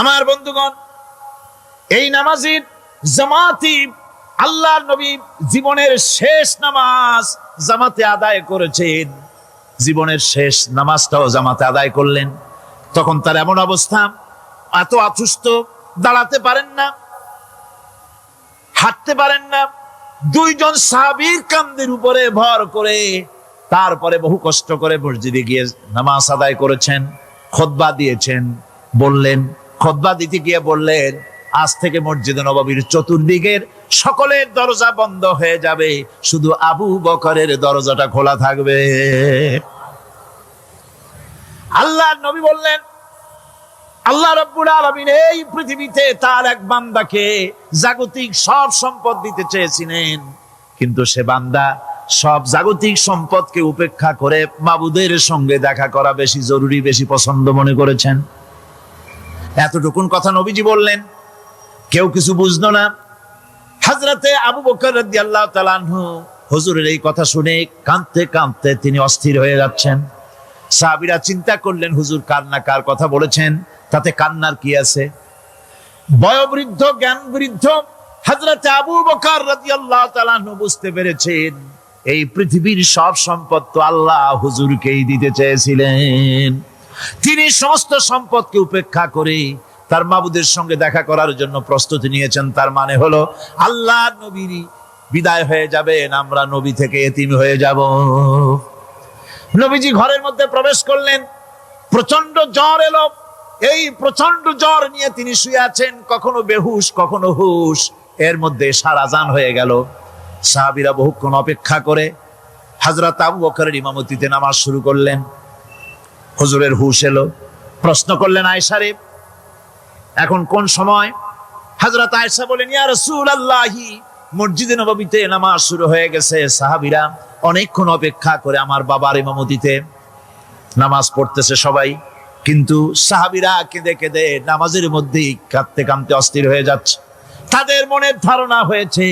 আমার বন্ধুগণ, এই নামাজের জামাতি আল্লাহর নবী জীবনের শেষ নামাজ জামাতে আদায় করেছেন। জীবনের শেষ নামাজটাও জামাতে আদায় করলেন। তখন তার এমন অবস্থা, এত অসুস্থ, দাঁড়াতে পারেন না, হাঁটতে পারেন না। দুইজন সাহাবীর কাঁধের উপরে ভর করে তারপরে বহু কষ্ট করে মসজিদে গিয়ে নামাজ আদায় করেছেন। খুতবা দিয়েছেন। বললেন, খুতবা দিতে গিয়ে বললেন, আজ থেকে মসজিদে নববীর চতুর্দিকের সকলের দরজা বন্ধ হয়ে যাবে, শুধু আবু বকরের দরজাটা খোলা থাকবে। আল্লাহর নবী বললেন, আল্লাহ রাব্বুল আলামিন এই পৃথিবীতে তার এক বান্দাকে জাগতিক সব সম্পদ দিতে চেয়েছিলেন, কিন্তু সে বান্দা সব জাগতিক সম্পদকে উপেক্ষা করে মাবুদের সঙ্গে দেখা করা বেশি জরুরি, বেশি পছন্দ মনে করেছেন। এতটুকুন কথা নবীজি বললেন, কেউ কিছু বুঝলো না। হযরতে আবু বকর রাদিয়াল্লাহু তাআলা আনহু হুজুরের এই কথা শুনে কাঁদতে কাঁদতে তিনি অস্থির হয়ে যাচ্ছেন। সাহাবীরা চিন্তা করলেন, হুজুর কান্না কার কথা বলেছেন, তাতে কান্নার কি আছে? বয়োবৃদ্ধ, জ্ঞান বৃদ্ধ হযরতে আবু বকর রাদিয়াল্লাহু তাআলা আনহু বুঝতে পেরেছেন, এই পৃথিবীর সব সম্পদ তো আল্লাহ হুজুরকেই দিতে চেয়েছিলেন। তিনি সমস্ত সম্পদকে উপেক্ষা করে তার মাবুদের সঙ্গে দেখা করার জন্য প্রস্তুতি নিয়েছেন। তার মানে হলো আল্লাহ নবীর বিদায় হয়ে যাবেন, আমরা নবী থেকে এতিম হয়ে যাব। নবীজি ঘরের মধ্যে প্রবেশ করলেন, প্রচন্ড জ্বর এলো। এই প্রচন্ড জ্বর নিয়ে তিনি শুয়ে আছেন, কখনো বেহুশ কখনো হুশ। এর মধ্যে এশার আযান হয়ে গেল। সাহাবীরা বহুক্ষণ অপেক্ষা করে হযরত আবু বকরের ইমামতিতে নামাজ শুরু করলেন। হুজুরের হুশ এলো, প্রশ্ন করলেন, আয়েশা রে, এখন কোন সময়? হযরত আয়েশা বলেন, ইয়া রাসূলুল্লাহি, মসজিদে নববীতে নামাজ শুরু হয়ে গেছে। সাহাবীরা অনেকক্ষণ অপেক্ষা করে আমার বাবার ইমামতিতে নামাজ পড়তেছে সবাই, কিন্তু সাহাবীরা কেঁদে কেঁদে নামাজের মধ্যেই কাঁদতে কাঁদতে অস্থির হয়ে যাচ্ছে। তাদের মনের ধারণা হয়েছে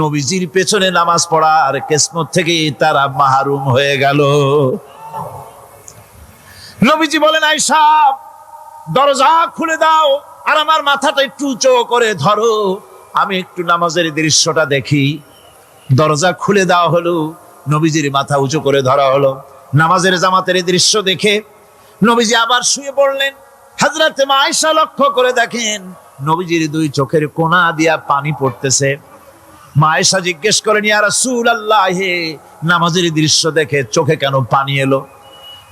নবীজির পেছনে নামাজ পড়ার কিসমত থেকে তারা মাহরুম হয়ে গেল। নবীজি বলেন, আয়েশা, দরজা খুলে দাও আর আমার মাথাটা একটু উঁচু করে ধরো, আমি একটু নামাজের দৃশ্যটা দেখি। দরজা খুলে দেওয়া হলো, নবীজির মাথা উঁচু করে ধরা হলো। নামাজের জামাতের দৃশ্য দেখে নবীজি আবার শুয়ে পড়লেন। হযরতে আয়েশা লক্ষ্য করে দেখেন নবীজির দুই চোখের কোনা দিয়া পানি পড়তেছে। মা আয়েশা জিজ্ঞেস করেন, ইয়া রাসূলুল্লাহ, হে, নামাজের দৃশ্য দেখে চোখে কেন পানি এলো?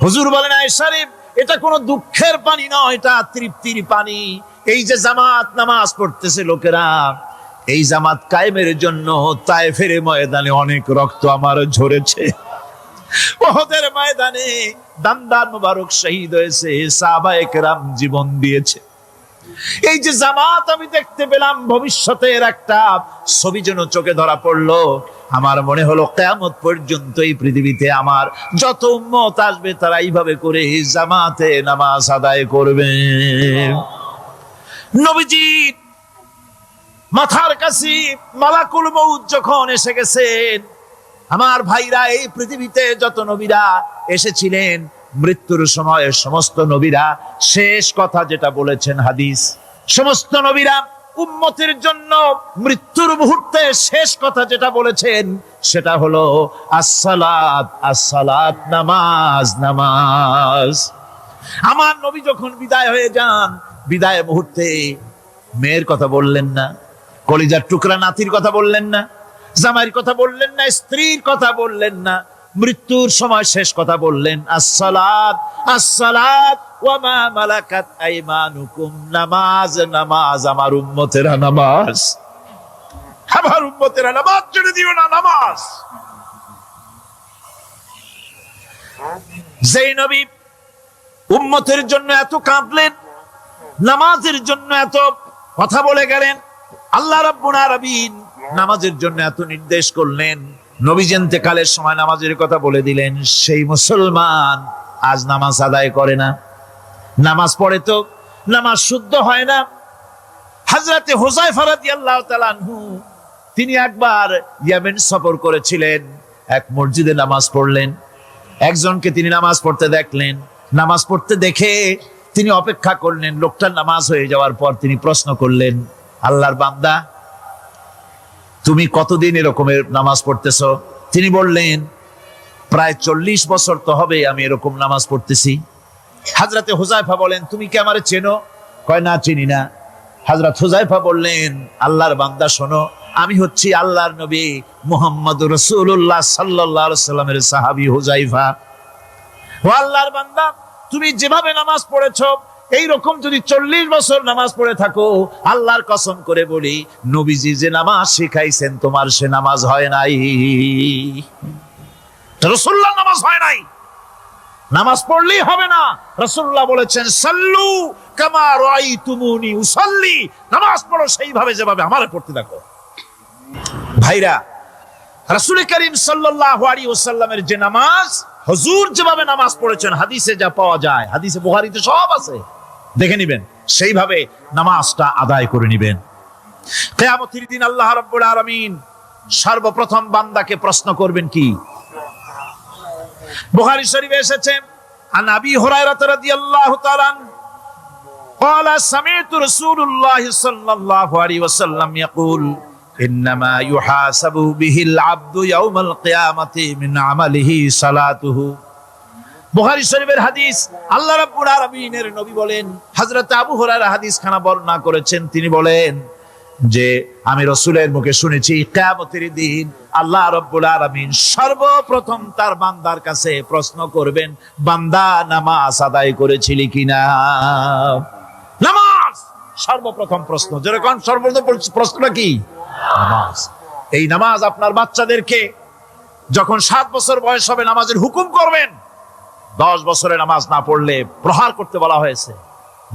হুজুর বলেন, আয়েশা রে, এটা কোনো দুঃখের পানি নয়, এটা তৃপ্তির পানি। এই যে জামাত নামাজ পড়তেছে লোকেরা, এই জামাত কায়েমের জন্য তায়েফের ময়দানে অনেক রক্ত আমার ঝরেছে। উহুদের ময়দানে দান্দান মুবারক শহীদ হয়েছে, সাহাবায়ে কেরাম জীবন দিয়েছে। এই যে জামাত আমি দেখতে পেলাম, ভবিষ্যতের একটা ছবি যেন চোখে ধরা পড়লো। আমার মনে হলো কিয়ামত পর্যন্ত এই পৃথিবীতে আমার যত উম্মত আসবে তারা এইভাবে করে জামাতে নামাজ আদায় করবে। নবীজি মাথার কাছে মালাকুল মউত যখন এসে গেছেন, আমার ভাইরা, এই পৃথিবীতে যত নবীরা এসেছিলেন, মৃত্যুর সময় সমস্ত নবীরা শেষ কথা যেটা বলেছেন, হাদিস, সমস্ত নবীরা উম্মতের জন্য মৃত্যুর মুহূর্তে শেষ কথা যেটা বলেছেন সেটা হলো আসসালাত, আসসালাত, নামাজ, নামাজ। আমার নবী যখন বিদায় হয়ে যান, বিদায় মুহূর্তে মেয়ের কথা বললেন না, কলিজার টুকরা নাতির কথা বললেন না, জামাইয়ের কথা বললেন না, স্ত্রীর কথা বললেন না। মৃত্যুর সময় শেষ কথা বললেন, আসসালাত, আসসালাত ওয়া মা মালাকাত আইমানুকুম, নামাজ, নামাজ, আমার উম্মতেরা নামাজ, আমার উম্মতেরা নামাজ ছেড়ে দিও না, নামাজ। যেই নবী উম্মতের জন্য এত কাঁদলেন, নামাজের জন্য এত কথা বলে গেলেন, আল্লাহ রাব্বুল আলামিন নামাজের জন্য এত নির্দেশ করলেন, নবীজি ইন্তেকালের সময় নামাজের কথা বলে দিলেন, সেই মুসলমান আজ নামাজ আদায় করে না। নামাজ পড়ে তো নামাজ শুদ্ধ হয় না। হযরতে হুযায়ফা রাদিয়াল্লাহু তাআলা আনহু, তিনি একবার ইয়েমেন সফর করেছিলেন। এক মসজিদে নামাজ পড়লেন, একজনকে তিনি নামাজ পড়তে দেখলেন। নামাজ পড়তে দেখে তিনি অপেক্ষা করলেন। লোকটার নামাজ হয়ে যাওয়ার পর তিনি প্রশ্ন করলেন, আল্লাহর বান্দা, তুমি কতদিন এরকমের নামাজ পড়তেছো? তিনি বললেন, প্রায় 40 বছর তো হবে আমি এরকম নামাজ পড়তেছি। হযরতে হুযায়ফা বলেন, তুমি কি আমারে চেনো? কয়, না, চিনি না। হযরত হুযায়ফা বললেন, আল্লাহর বান্দা শোনো, আমি হচ্ছি আল্লাহর নবী মুহাম্মদুর রাসূলুল্লাহ সাল্লাল্লাহু আলাইহি সাল্লামের সাহাবী হুযায়ফা। ও আল্লাহর বান্দা, তুমি যেভাবে নামাজ পড়েছো এইরকম যদি 40 বছর নামাজ পড়ে থাকো, আল্লাহর কসম করে বলি, নবীজি যে নামাজ শিখাইছেন তোমার সে নামাজ হয় নাই। রাসূলুল্লাহ নামাজ হয় নাই, নামাজ পড়লেই হবে না। রাসূলুল্লাহ বলেছেন, সাল্লু কামা রাআইতুমুনি উসাল্লি, নামাজ পড়ো সেইভাবে যেভাবে আমারে পড়তে দেখো। ভাইরা, রাসূল করিম সাল্লাল্লাহু আলাইহি ওয়াসাল্লামের যে নামাজ, হুজুর যেভাবে নামাজ পড়েছেন, হাদিসে যা পাওয়া যায়, হাদিসে বুখারীতে সব আছে, দেখে নিবেন, সেইভাবে নামাজটা আদায় করে নিবেন। কিয়ামতের দিন আল্লাহ রাব্বুল আলামিন সর্বপ্রথম বান্দাকে প্রশ্ন করবেন কি? বুখারী শরীফে এসেছে, আন আবি হুরায়রা রাদিয়াল্লাহু তাআলা قال سمعت رسول الله صلى الله عليه وسلم يقول إنما يحاسب به العبد يوم القيامة من عمله صلاته। বুখারী শরীফের হাদিস। আল্লাহ রাব্বুল আলামিনের নবী বলেন, হযরত আবু হুরায়রা হাদিস খানা বর্ণনা করেছেন, তিনি বলেন যে আমি রাসূলের মুখে শুনেছি, কিয়ামতের দিন আল্লাহ রাব্বুল আলামিন সর্বপ্রথম তার বান্দার কাছে প্রশ্ন করবেন, বান্দা নামাজ আদায় করেছিলি কিনা? নামাজ সর্বপ্রথম প্রশ্ন। যেরকম সর্বপ্রথম প্রশ্নটা কি? নামাজ। এই নামাজ আপনার বাচ্চাদেরকে যখন 7 বছর বয়স হবে নামাজের হুকুম করবেন। 10 বছরে নামাজ না পড়লে প্রহার করতে বলা হয়েছে।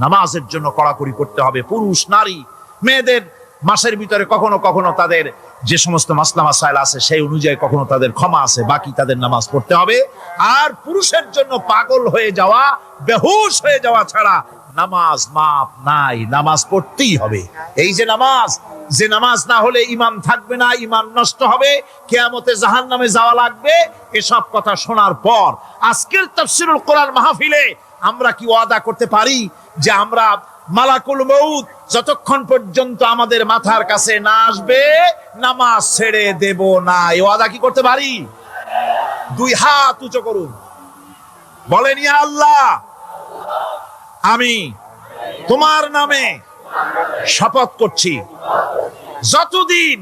নামাজের জন্য কড়াকড়ি করতে হবে। পুরুষ নারী মেয়েদের মাসের ভিতরে কখনো কখনো তাদের যে সমস্ত মাসলা মাসাইল আছে সেই অনুযায়ী কখনো তাদের ক্ষমা আছে, বাকি তাদের নামাজ পড়তে হবে। আর পুরুষের জন্য পাগল হয়ে যাওয়া, বেহুশ হয়ে যাওয়া ছাড়া নামাজ মাপ নাই, নামাজ পড়তেই হবে। এই যে নামাজ, যে নামাজ না হলে ঈমান থাকবে না, ঈমান নষ্ট হবে, কিয়ামতে জাহান্নামে যাওয়া লাগবে। এসব কথা শোনার পর আজকের তাফসীরুল কোরআন মাহফিলে আমরা কি ওয়াদা করতে পারি যে আমরা মালাকুল মউত যতক্ষণ পর্যন্ত আমাদের মাথার কাছে না আসবে নামাজ ছেড়ে দেব না? এই ওয়াদা কি করতে পারি? 2 হাত উঁচু করুন, বলেন, ইয়া আল্লাহ, আমি তোমার নামে শপথ করছি, যতদিন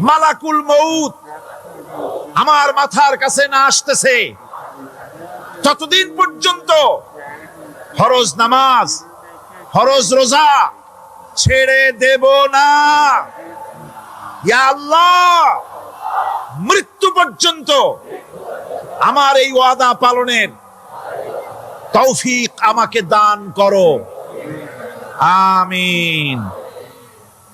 মালাকুল মউত আমার মাথার কাছে না আসতেছে ততদিন পর্যন্ত ফরজ নামাজ, ফরজ রোজা ছেড়ে দেব না। ইয়া আল্লাহ, মৃত্যু পর্যন্ত আমার এই ওয়াদা পালনের তৌফিক আমাকে দান করো, আমিন।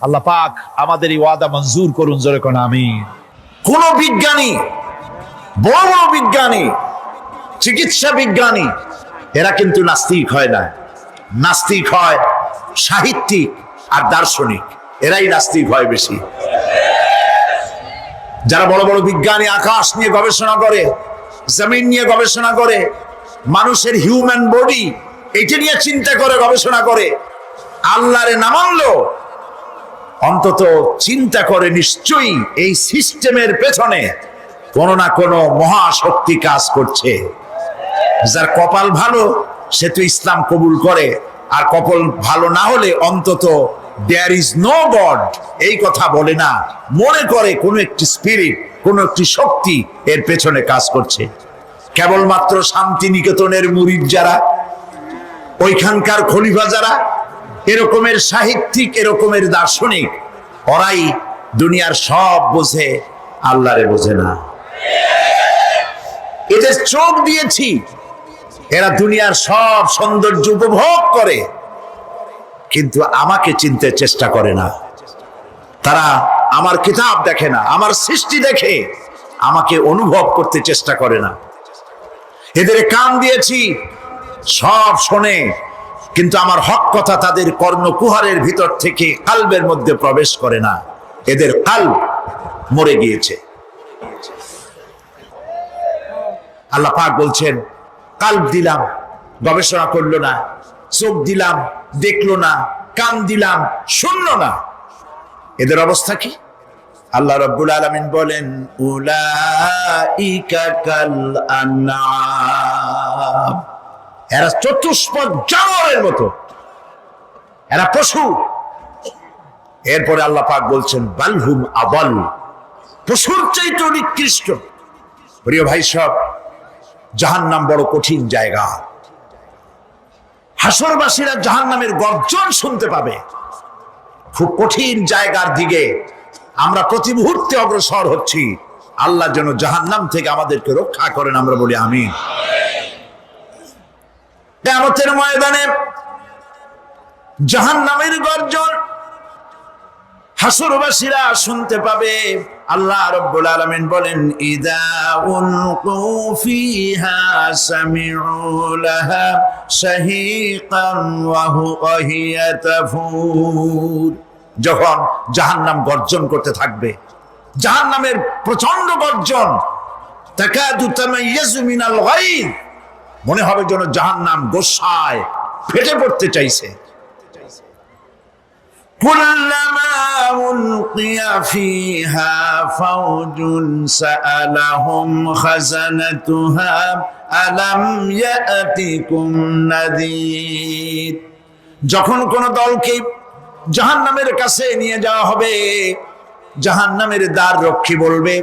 আল্লাহ পাক আমাদের এই ওয়াদা মঞ্জুর করুন, জোরে কোন আমিন। কোন বিজ্ঞানী, বড় বড় বিজ্ঞানী, চিকিৎসা বিজ্ঞানী, এরা কিন্তু নাস্তিক হয় না। নাস্তিক হয় সাহিত্যিক আর দার্শনিক, এরাই নাস্তিক হয় বেশি। যারা বড় বড় বিজ্ঞানী আকাশ নিয়ে গবেষণা করে, জমিন নিয়ে গবেষণা করে, মানুষের হিউম্যান বডি এটা নিয়ে চিন্তা করে গবেষণা করে, আল্লাহরে না মানলো অন্তত চিন্তা করে নিশ্চয়ই এই সিস্টেমের পেছনে কোনো না কোনো মহাশক্তি কাজ করছে। যার কপাল ভালো সে তো ইসলাম কবুল করে, আর কপাল ভালো না হলে অন্তত দেয়ার ইজ নো গড এই কথা বলে না, মনে করে কোনো একটি স্পিরিট, কোনো একটি শক্তি এর পেছনে কাজ করছে। কেবলমাত্র শান্তিনিকেতনের মুরিদ যারা, ওইখানকার খলিফা যারা, এরকমের সাহিত্যিক, এরকমের দার্শনিক, ওরাই দুনিয়ার সব বোঝে, আল্লাহরে বোঝে না। এদের চোখ দিয়েছি, এরা দুনিয়ার সব সৌন্দর্য উপভোগ করে, কিন্তু আমাকে চিনতে চেষ্টা করে না। তারা আমার কিতাব দেখে না, আমার সৃষ্টি দেখে আমাকে অনুভব করতে চেষ্টা করে না। এদের কান দিয়েছি, সব শোনে, কিন্তু আমার হক কথা তাদের কর্ণকুহারের ভিতর থেকে কালবের মধ্যে প্রবেশ করে না। এদের কালব মরে গিয়েছে। আল্লাহ পাক বলছেন, কালব দিলাম, গবেষণা করলো না, চোখ দিলাম দেখলো না, কান দিলাম শুনলো না, এদের অবস্থা কি? আল্লাহ রাব্বুল আলামিন বলেন উলাইকা কাল আনআম, এরা চতুষ্পদ জানোয়ারের মতো, এরা পশু। এরপরে আল্লাহ পাক বলছেন বালহুম আদাল, পশুর চাইতে নিকৃষ্ট। প্রিয় ভাই সব, জাহান্নাম বড় কঠিন জায়গা। হাসরবাসীরা জাহান্নামের গর্জন শুনতে পাবে। খুব কঠিন জায়গার দিকে আমরা প্রতি মুহূর্তে অগ্রসর হচ্ছি। আল্লাহ যেন জাহান্নাম থেকে আমাদেরকে রক্ষা করেন, আমরা বলি আমিন। কিয়ামতের ময়দানে জাহান্নামের গর্জন হাসরবাসীরা শুনতে পাবে। আল্লাহ রাব্বুল আলামিন বলেন ইযা উলকু ফিহা সামিউ লাহা শাহীকান ওয়া হিয়া তাফুর, যখন জাহান্নাম গর্জন করতে থাকবে, জাহান্নামের প্রচন্ড গর্জন, তাকাদু তামাইয়াজু মিনাল গায়ব, মনে হবে যেন জাহান্নাম গোসায় ফেটে পড়তে চাইছে। কুল্লামা উলকিয়া ফিহা ফাওজুন সাআলাহুম খাজানাতুহা আলাম ইয়াতিকুম নাযীর, যখন কোন দলকে জাহান্নামের কাছে নিয়ে যাওয়া হবে, জাহান্নামের দ্বার রক্ষী বলবে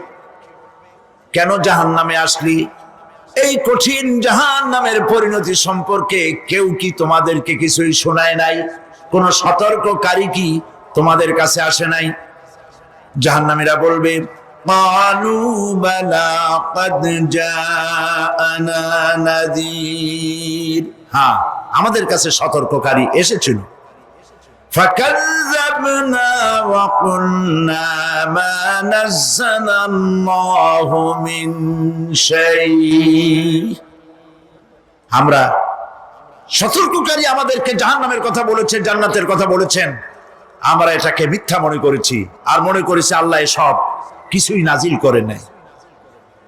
কেন জাহান্নামে আসলি? এই কঠিন জাহান্নামের পরিণতি সম্পর্কে কেউ কি তোমাদেরকে কিছুই শোনায় নাই? কোন সতর্ককারী কি তোমাদের কাছে আসে নাই? জাহান্নামীরা বলবে ক্বালু বালা ক্বাদ জাআনা নাযীর, হ্যাঁ আমাদের কাছে সতর্ককারী এসেছিল। ফাকাযযাবনা ওয়া কুলনা মা নাযালাল্লাহু মিন শাই, আমরা সতর্ককারী আমাদেরকে জাহান্নামের কথা বলেছেন, জান্নাতের কথা বলেছেন, আমরা এটাকে মিথ্যা মনে করেছি আর মনে করেছি আল্লাহ সব কিছুই নাজিল করে নাই।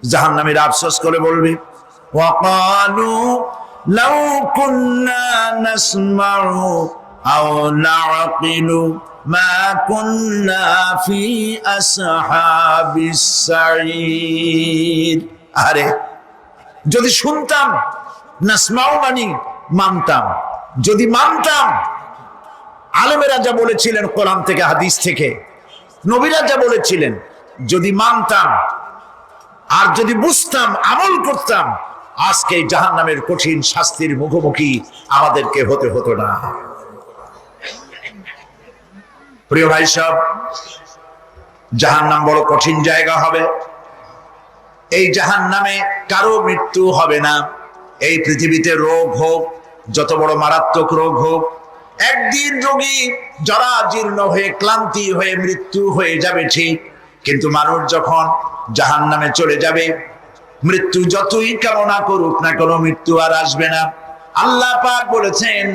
জাহান্নামীরা আফসোস করে বলবে ওয়াকালু লাউ কুন্না নাসমাউ আও নাআকিলু মা কুন্না ফি আসহাবিস সাঈর, আরে যদি শুনতাম, নাসমাউ মানে মানতাম, যদি মানতাম, আলেমেরা যা বলেছিলেন কোরআন থেকে হাদিস থেকে, নবীরা যা বলেছিলেন, যদি মানতাম আর যদি বুঝতাম, আমল করতাম, আজকে জাহান্নামের কঠিন শাস্তির মুখোমুখি আমাদেরকে হতে হতো না। প্রিয় ভাই সব, জাহান্নাম বড় কঠিন জায়গা হবে। এই জাহান্নামে কারো মৃত্যু হবে না। এই পৃথিবীতে রোগ হোক, যত বড় মারাত্মক রোগ হোক, একদিন রোগী জরাজীর্ণ হয়ে ক্লান্তি হয়ে মৃত্যু হয়ে যাবে ঠিক, কিন্তু মানুষ যখন জাহান্নামে চলে যাবে, মৃত্যু যতই কামনা করুক না কেন, মৃত্যু আর আসবে না। আল্লাহ পাক বলেছেন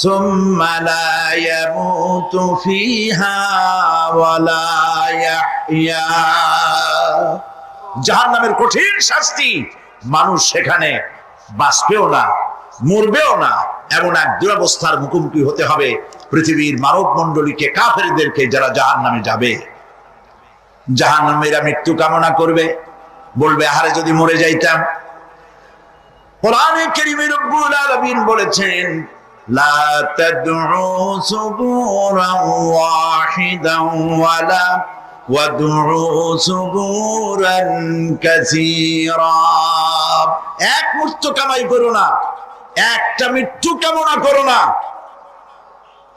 সুম্মা লা ইয়ামুতু ফিহা ওয়া লা ইয়াহইয়া, জাহান্নামের কঠিন শাস্তি, মানুষ সেখানে বাঁচবেও না, মরবেও না, এমন এক দুরবস্থার মুখোমুখি হতে হবে পৃথিবীর মানব মণ্ডলীকে, কাফেরদেরকে, যারা জাহান্নামে যাবে। জাহান্নামীরা মৃত্যু কামনা করবে, বলবে আহারে যদি মরে যাইতাম। কোরআনে কারীমে রব্বুল আলামিন বলেছেন লা তাদউ সুবুরান ওয়াহিদান ওয়ালা ওয়াদউ সুবুরান কাসীরা, এক মৃত্যু কামাই করো না, একটা মৃত্যু কামনা করো না,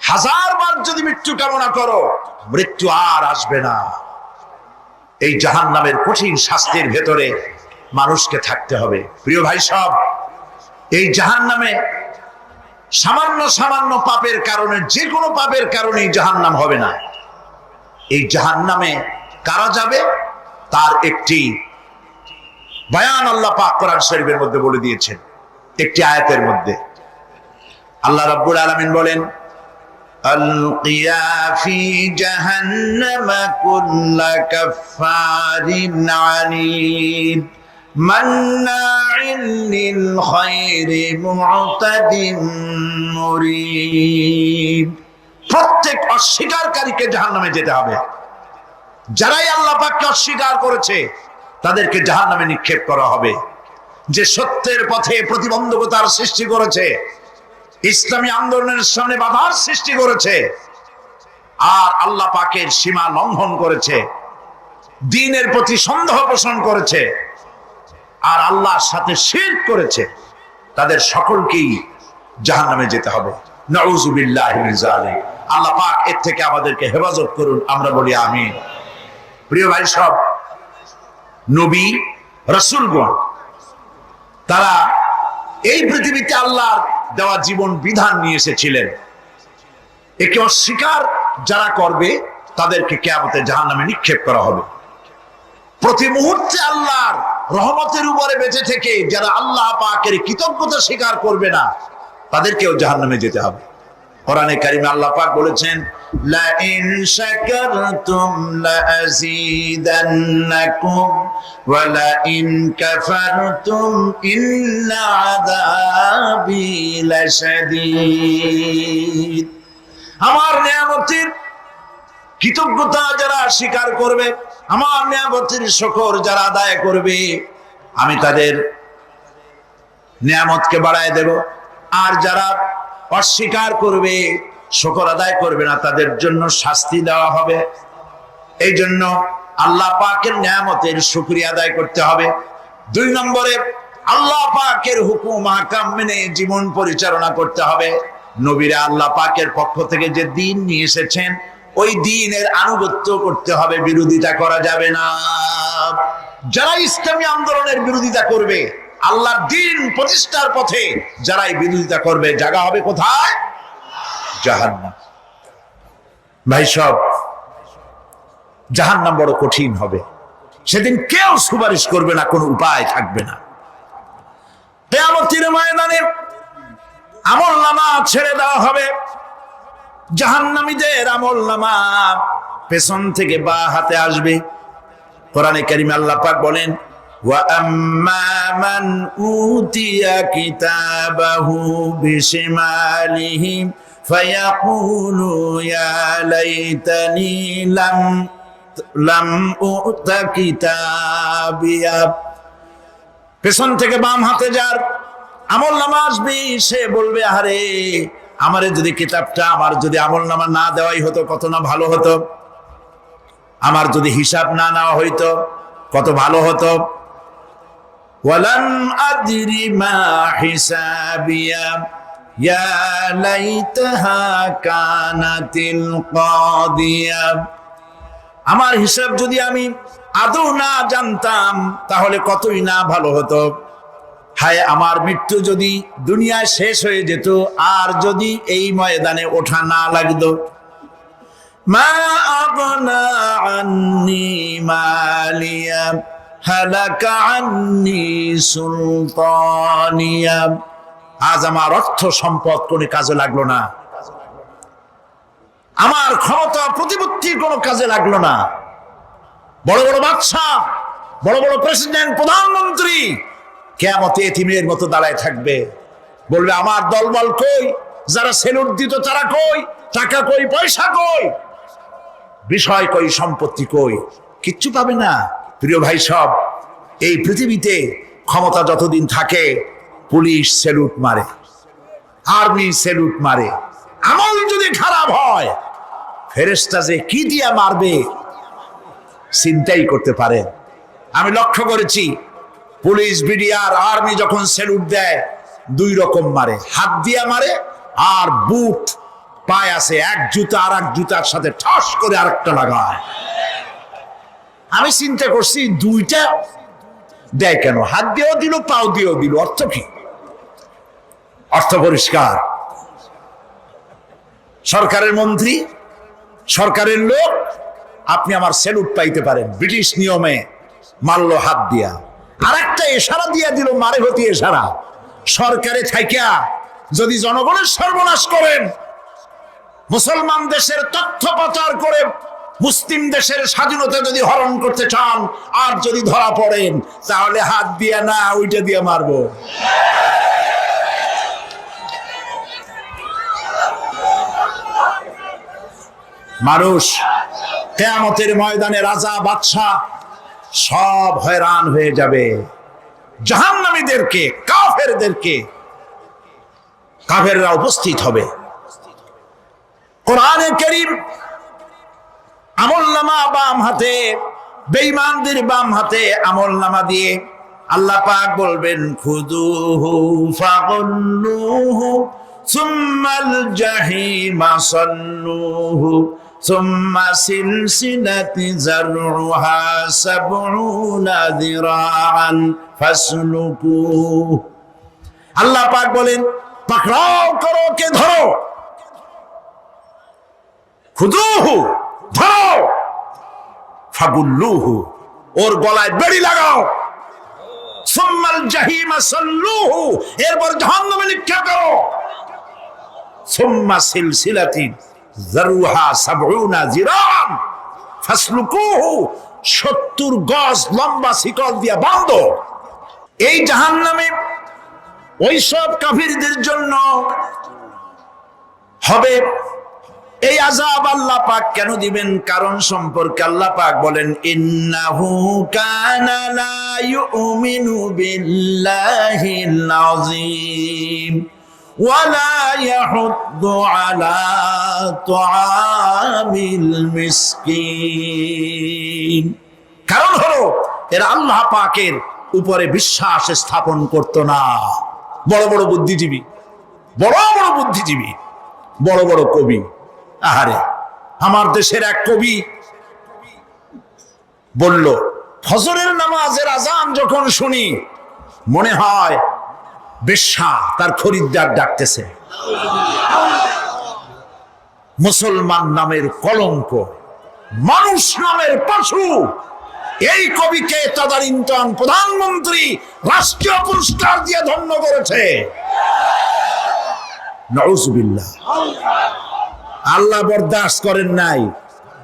1000 বার যদি মৃত্যু কামনা করো, মৃত্যু আর আসবে না। এই জাহান্নামের কঠিন শাস্তির ভেতরে মানুষকে থাকতে হবে। প্রিয় ভাই সব, এই জাহান্নামে সামান্য সামান্য পাপের কারণে, যে কোনো পাপের কারণেই জাহান্নাম হবে না। এই জাহান্নামে কারা যাবে তার একটি বয়ান আল্লাহ পাক কোরআন শরীফের মধ্যে বলে দিয়েছেন। একটি আয়াতের মধ্যে আল্লাহ রাব্বুল আলামিন বলেন আলকিয়া ফি জাহান্নামা কুল্লা কাফফারিন আনিদ মান্নাইন লিল খায়রি মু'তাদিন মুরিব। প্রত্যেক অস্বীকারীকে জাহান্নামে যেতে হবে। যারাই আল্লাহ পাককে অস্বীকার করেছে তাদেরকে জাহান্নামে নিক্ষেপ করা হবে। যে সত্যের পথে প্রতিবন্ধকতার সৃষ্টি করেছে, ইসলামী আন্দোলনের সামনে বাধার সৃষ্টি করেছে, আর আল্লাহ পাকের সীমা লঙ্ঘন করেছে, দ্বীনের প্রতি সন্দেহ পোষণ করেছে, আর আল্লাহর সাথে শিরক করেছে, তাদের সকলকেই জাহান্নামে যেতে হবে। নাউযুবিল্লাহি মিন যালিক। আল্লাহ পাক এর থেকে আমাদেরকে হেফাজত করুন, আমরা বলি আমিন। প্রিয় ভাই সব, নবী রাসূলগণ তারা এই পৃথিবীতে আল্লাহর দেওয়া জীবন বিধান নিয়ে এসেছিলেন। একে অস্বীকার যারা করবে তাদেরকে কিয়ামতে জাহান্নামে নিক্ষেপ করা হবে। প্রতি মুহূর্তে আল্লাহর রহমতের উপরে বেঁচে থেকে যারা আল্লাহ পাকের কৃতজ্ঞতা স্বীকার করবে না তাদেরকেও জাহান্নামে যেতে হবে। কোরআনে কারিমে আল্লাহ পাক বলেছেন, লা ইন শাকারতুম লা আযীদান্নাকুম ওয়া লা ইন কাফারতুম ইন্না আযাবি লাশাদীদ। আমার নিয়ামতের কৃতজ্ঞতা যারা স্বীকার করবে, আমার নিয়ামতের শুকর যারা আদায় করবে, আমি তাদের নিয়ামতকে বাড়ায় দেব। আর যারা অস্বীকার করবে, শুকর আদায় করবে না, তাদের জন্য শাস্তি দেওয়া হবে। এই জন্য আল্লাহ পাকের নিয়ামতের শুকরিয়া আদায় করতে হবে। 2 নম্বরে আল্লাহ পাকের হুকুম আহকাম মেনে জীবন পরিচালনা করতে হবে। নবীরা আল্লাহ পাকের পক্ষ থেকে যে দ্বীন নিয়ে এসেছেন ওই দ্বীনের আনুগত্য করতে হবে, বিরোধিতা করা যাবে না। যারা ইসলামী আন্দোলনের বিরোধিতা করবে, আল্লাহর দ্বীন প্রতিষ্ঠার পথে যারাই বিরোধিতা করবে, জায়গা হবে কোথায়? জাহান্নাম। ভাই সব, জাহান্নাম বড় কঠিন হবে। সেদিন কেউ সুপারিশ করবে না, কোনো উপায় থাকবে না। কিয়ামতের ময়দানে আমলনামা ছেড়ে দেওয়া হবে। জাহান্নামীদের আমলনামা পেছন থেকে বা হাতে আসবে। কোরআনে কারিমে আল্লাহ পাক বলেন, ওয়া আম্মা মান উতিয়া কিতাবাহু বিশিমালিহি ফায়াকুলু ইয়া লাইতানি লাম উতা কিতাবিয়া। পেছন থেকে বাম হাতে যার আমলনামা আসবে, সে বলবে, আরে আমারে যদি কিতাবটা, আমার যদি আমলনামা না দেওয়াই হতো কত না ভালো হতো, আমার যদি হিসাব না নেওয়া হইতো কত ভালো হতো। ওয়ালাম আদরি মা হিসাবিয়া ইয়া লাইতাহা কানাতিল কাদিয়া। আমার হিসাব যদি আমি আদৌ না জানতাম তাহলে কতই না ভালো হতো। হায়, আমার মৃত্যু যদি দুনিয়ায় শেষ হয়ে যেত, আর যদি এই ময়দানে ওঠা না লাগতো। মা আগনা আন্নি মালিয়া হালাকা আন্নি সুলতানিয়া। আজ আমার অর্থ সম্পদ কোনো কাজে লাগলো না, আমার ক্ষমতা প্রতিপত্তি কোনো কাজে লাগলো না। বড় বড় বাদশা, বড় বড় প্রেসিডেন্ট, প্রধানমন্ত্রী কিয়ামতে এতিমের মতো দাঁড়ায় থাকবে, বলবে, আমার দলবল কই? যারা সেলুট দিত তারা কই? টাকা কই? পয়সা কই? বিষয় কই? সম্পত্তি কই? কিচ্ছু পাবে না। প্রিয় ভাই সব, এই পৃথিবীতে ক্ষমতা যতদিন থাকে পুলিশ সেলুট মারে, আর্মি সেলুট মারে। আমল যদি খারাপ হয় ফেরেশতা যে কি দিয়া মারবে চিন্তাই করতে পারে। আমি লক্ষ্য করেছি, পুলিশ, বিডিআর, আর্মি যখন সেলুট দেয় 2 রকম মারে। হাত দিয়া মারে, আর বুট পায় আছে, এক জুতা আর এক জুতার সাথে ঠাস করে আরেকটা লাগায়। আমি চিন্তা করছি, 2টা দেয় কেন? হাত দিয়েও দিল, পাও দিয়েও দিল, অর্থ কি? অর্থ পরিষ্কার। সরকারের মন্ত্রী, সরকারের লোক, আপনি আমার সেলুট পাইতে পারেন। ব্রিটিশ নিয়মে মারলো হাত দিয়া, আর একটা ইশারা দিয়া দিল, মারে হতি ইশারা। সরকারে থাইকা যদি জনগণের সর্বনাশ করেন, মুসলমান দেশের তথ্য প্রচার করে মুসলিম দেশের স্বাধীনতা যদি হরণ করতে চান আর যদি ধরা পড়েন তাহলে হাত দিয়া না ওইটা দিয়ে মারবো। মানুষ কিয়ামতের ময়দানে রাজা বাদশা সব হয়রান হয়ে যাবে। জাহান্নামীদেরকে কাফেরদেরকে কাফেররা উপস্থিত হবে। কোরআনে কারীম আমলনামা বাম হাতে, বেঈমানদের বাম হাতে আমলনামা দিয়ে আল্লাহ পাক বলবেন খুযুহু ফাগুল্লুহু সুম্মাল জাহিমা সাল্লুহু সুম্মা সিলসিলাতি যারউহা সাবউনা যিরাআন ফাসলুকুহু। আল্লাহ পাক বলেন পাকড়াও করো, কে ধরো, খুযুহু ধরো, ফাগুল্লুহু ওর গলায় বেড়ি লাগাও, সুম্মাল জাহিমা সাল্লুহু এরপর জাহান্নামে নিক্ষেপ করো, সুম্মা সিলসিলাতি যারউহা সাবউনা যিরাআন ফাসলুকুহু 70 গজ লম্বা শিকল দিয়ে বাঁধো। এই জাহান্নামে ওই সব কাফিরদের জন্য হবে এই আযাব। আল্লাহ পাক কেন দিবেন কারণ সম্পর্কে আল্লাহ পাক বলেন ইন্নাহু কানা লা ইউমিনু বিল্লাহিল আযীম ওয়া লা ইয়াহুদ্দু আলা তুআমিল মিসকিন। কারণ হলো এরা আল্লাহ পাকের উপরে বিশ্বাস স্থাপন করত না। বড় বড় বুদ্ধিজীবী, বড় বড় বুদ্ধিজীবী, বড় বড় কবি। আহারে, আমার দেশের এক কবি বলল ফজরের নামাজের আজান যখন শুনি মনে হয় বেশ্যা তার খরিদ্দার ডাকতেছে। মুসলমান নামের কলঙ্ক, মানুষ নামের পশু। এই কবিকে তদানীন্তন প্রধানমন্ত্রী রাষ্ট্রীয় পুরস্কার দিয়ে ধন্য করেছে। নাউজুবিল্লাহ। আল্লাহ বরদাস্ত করেন নাই।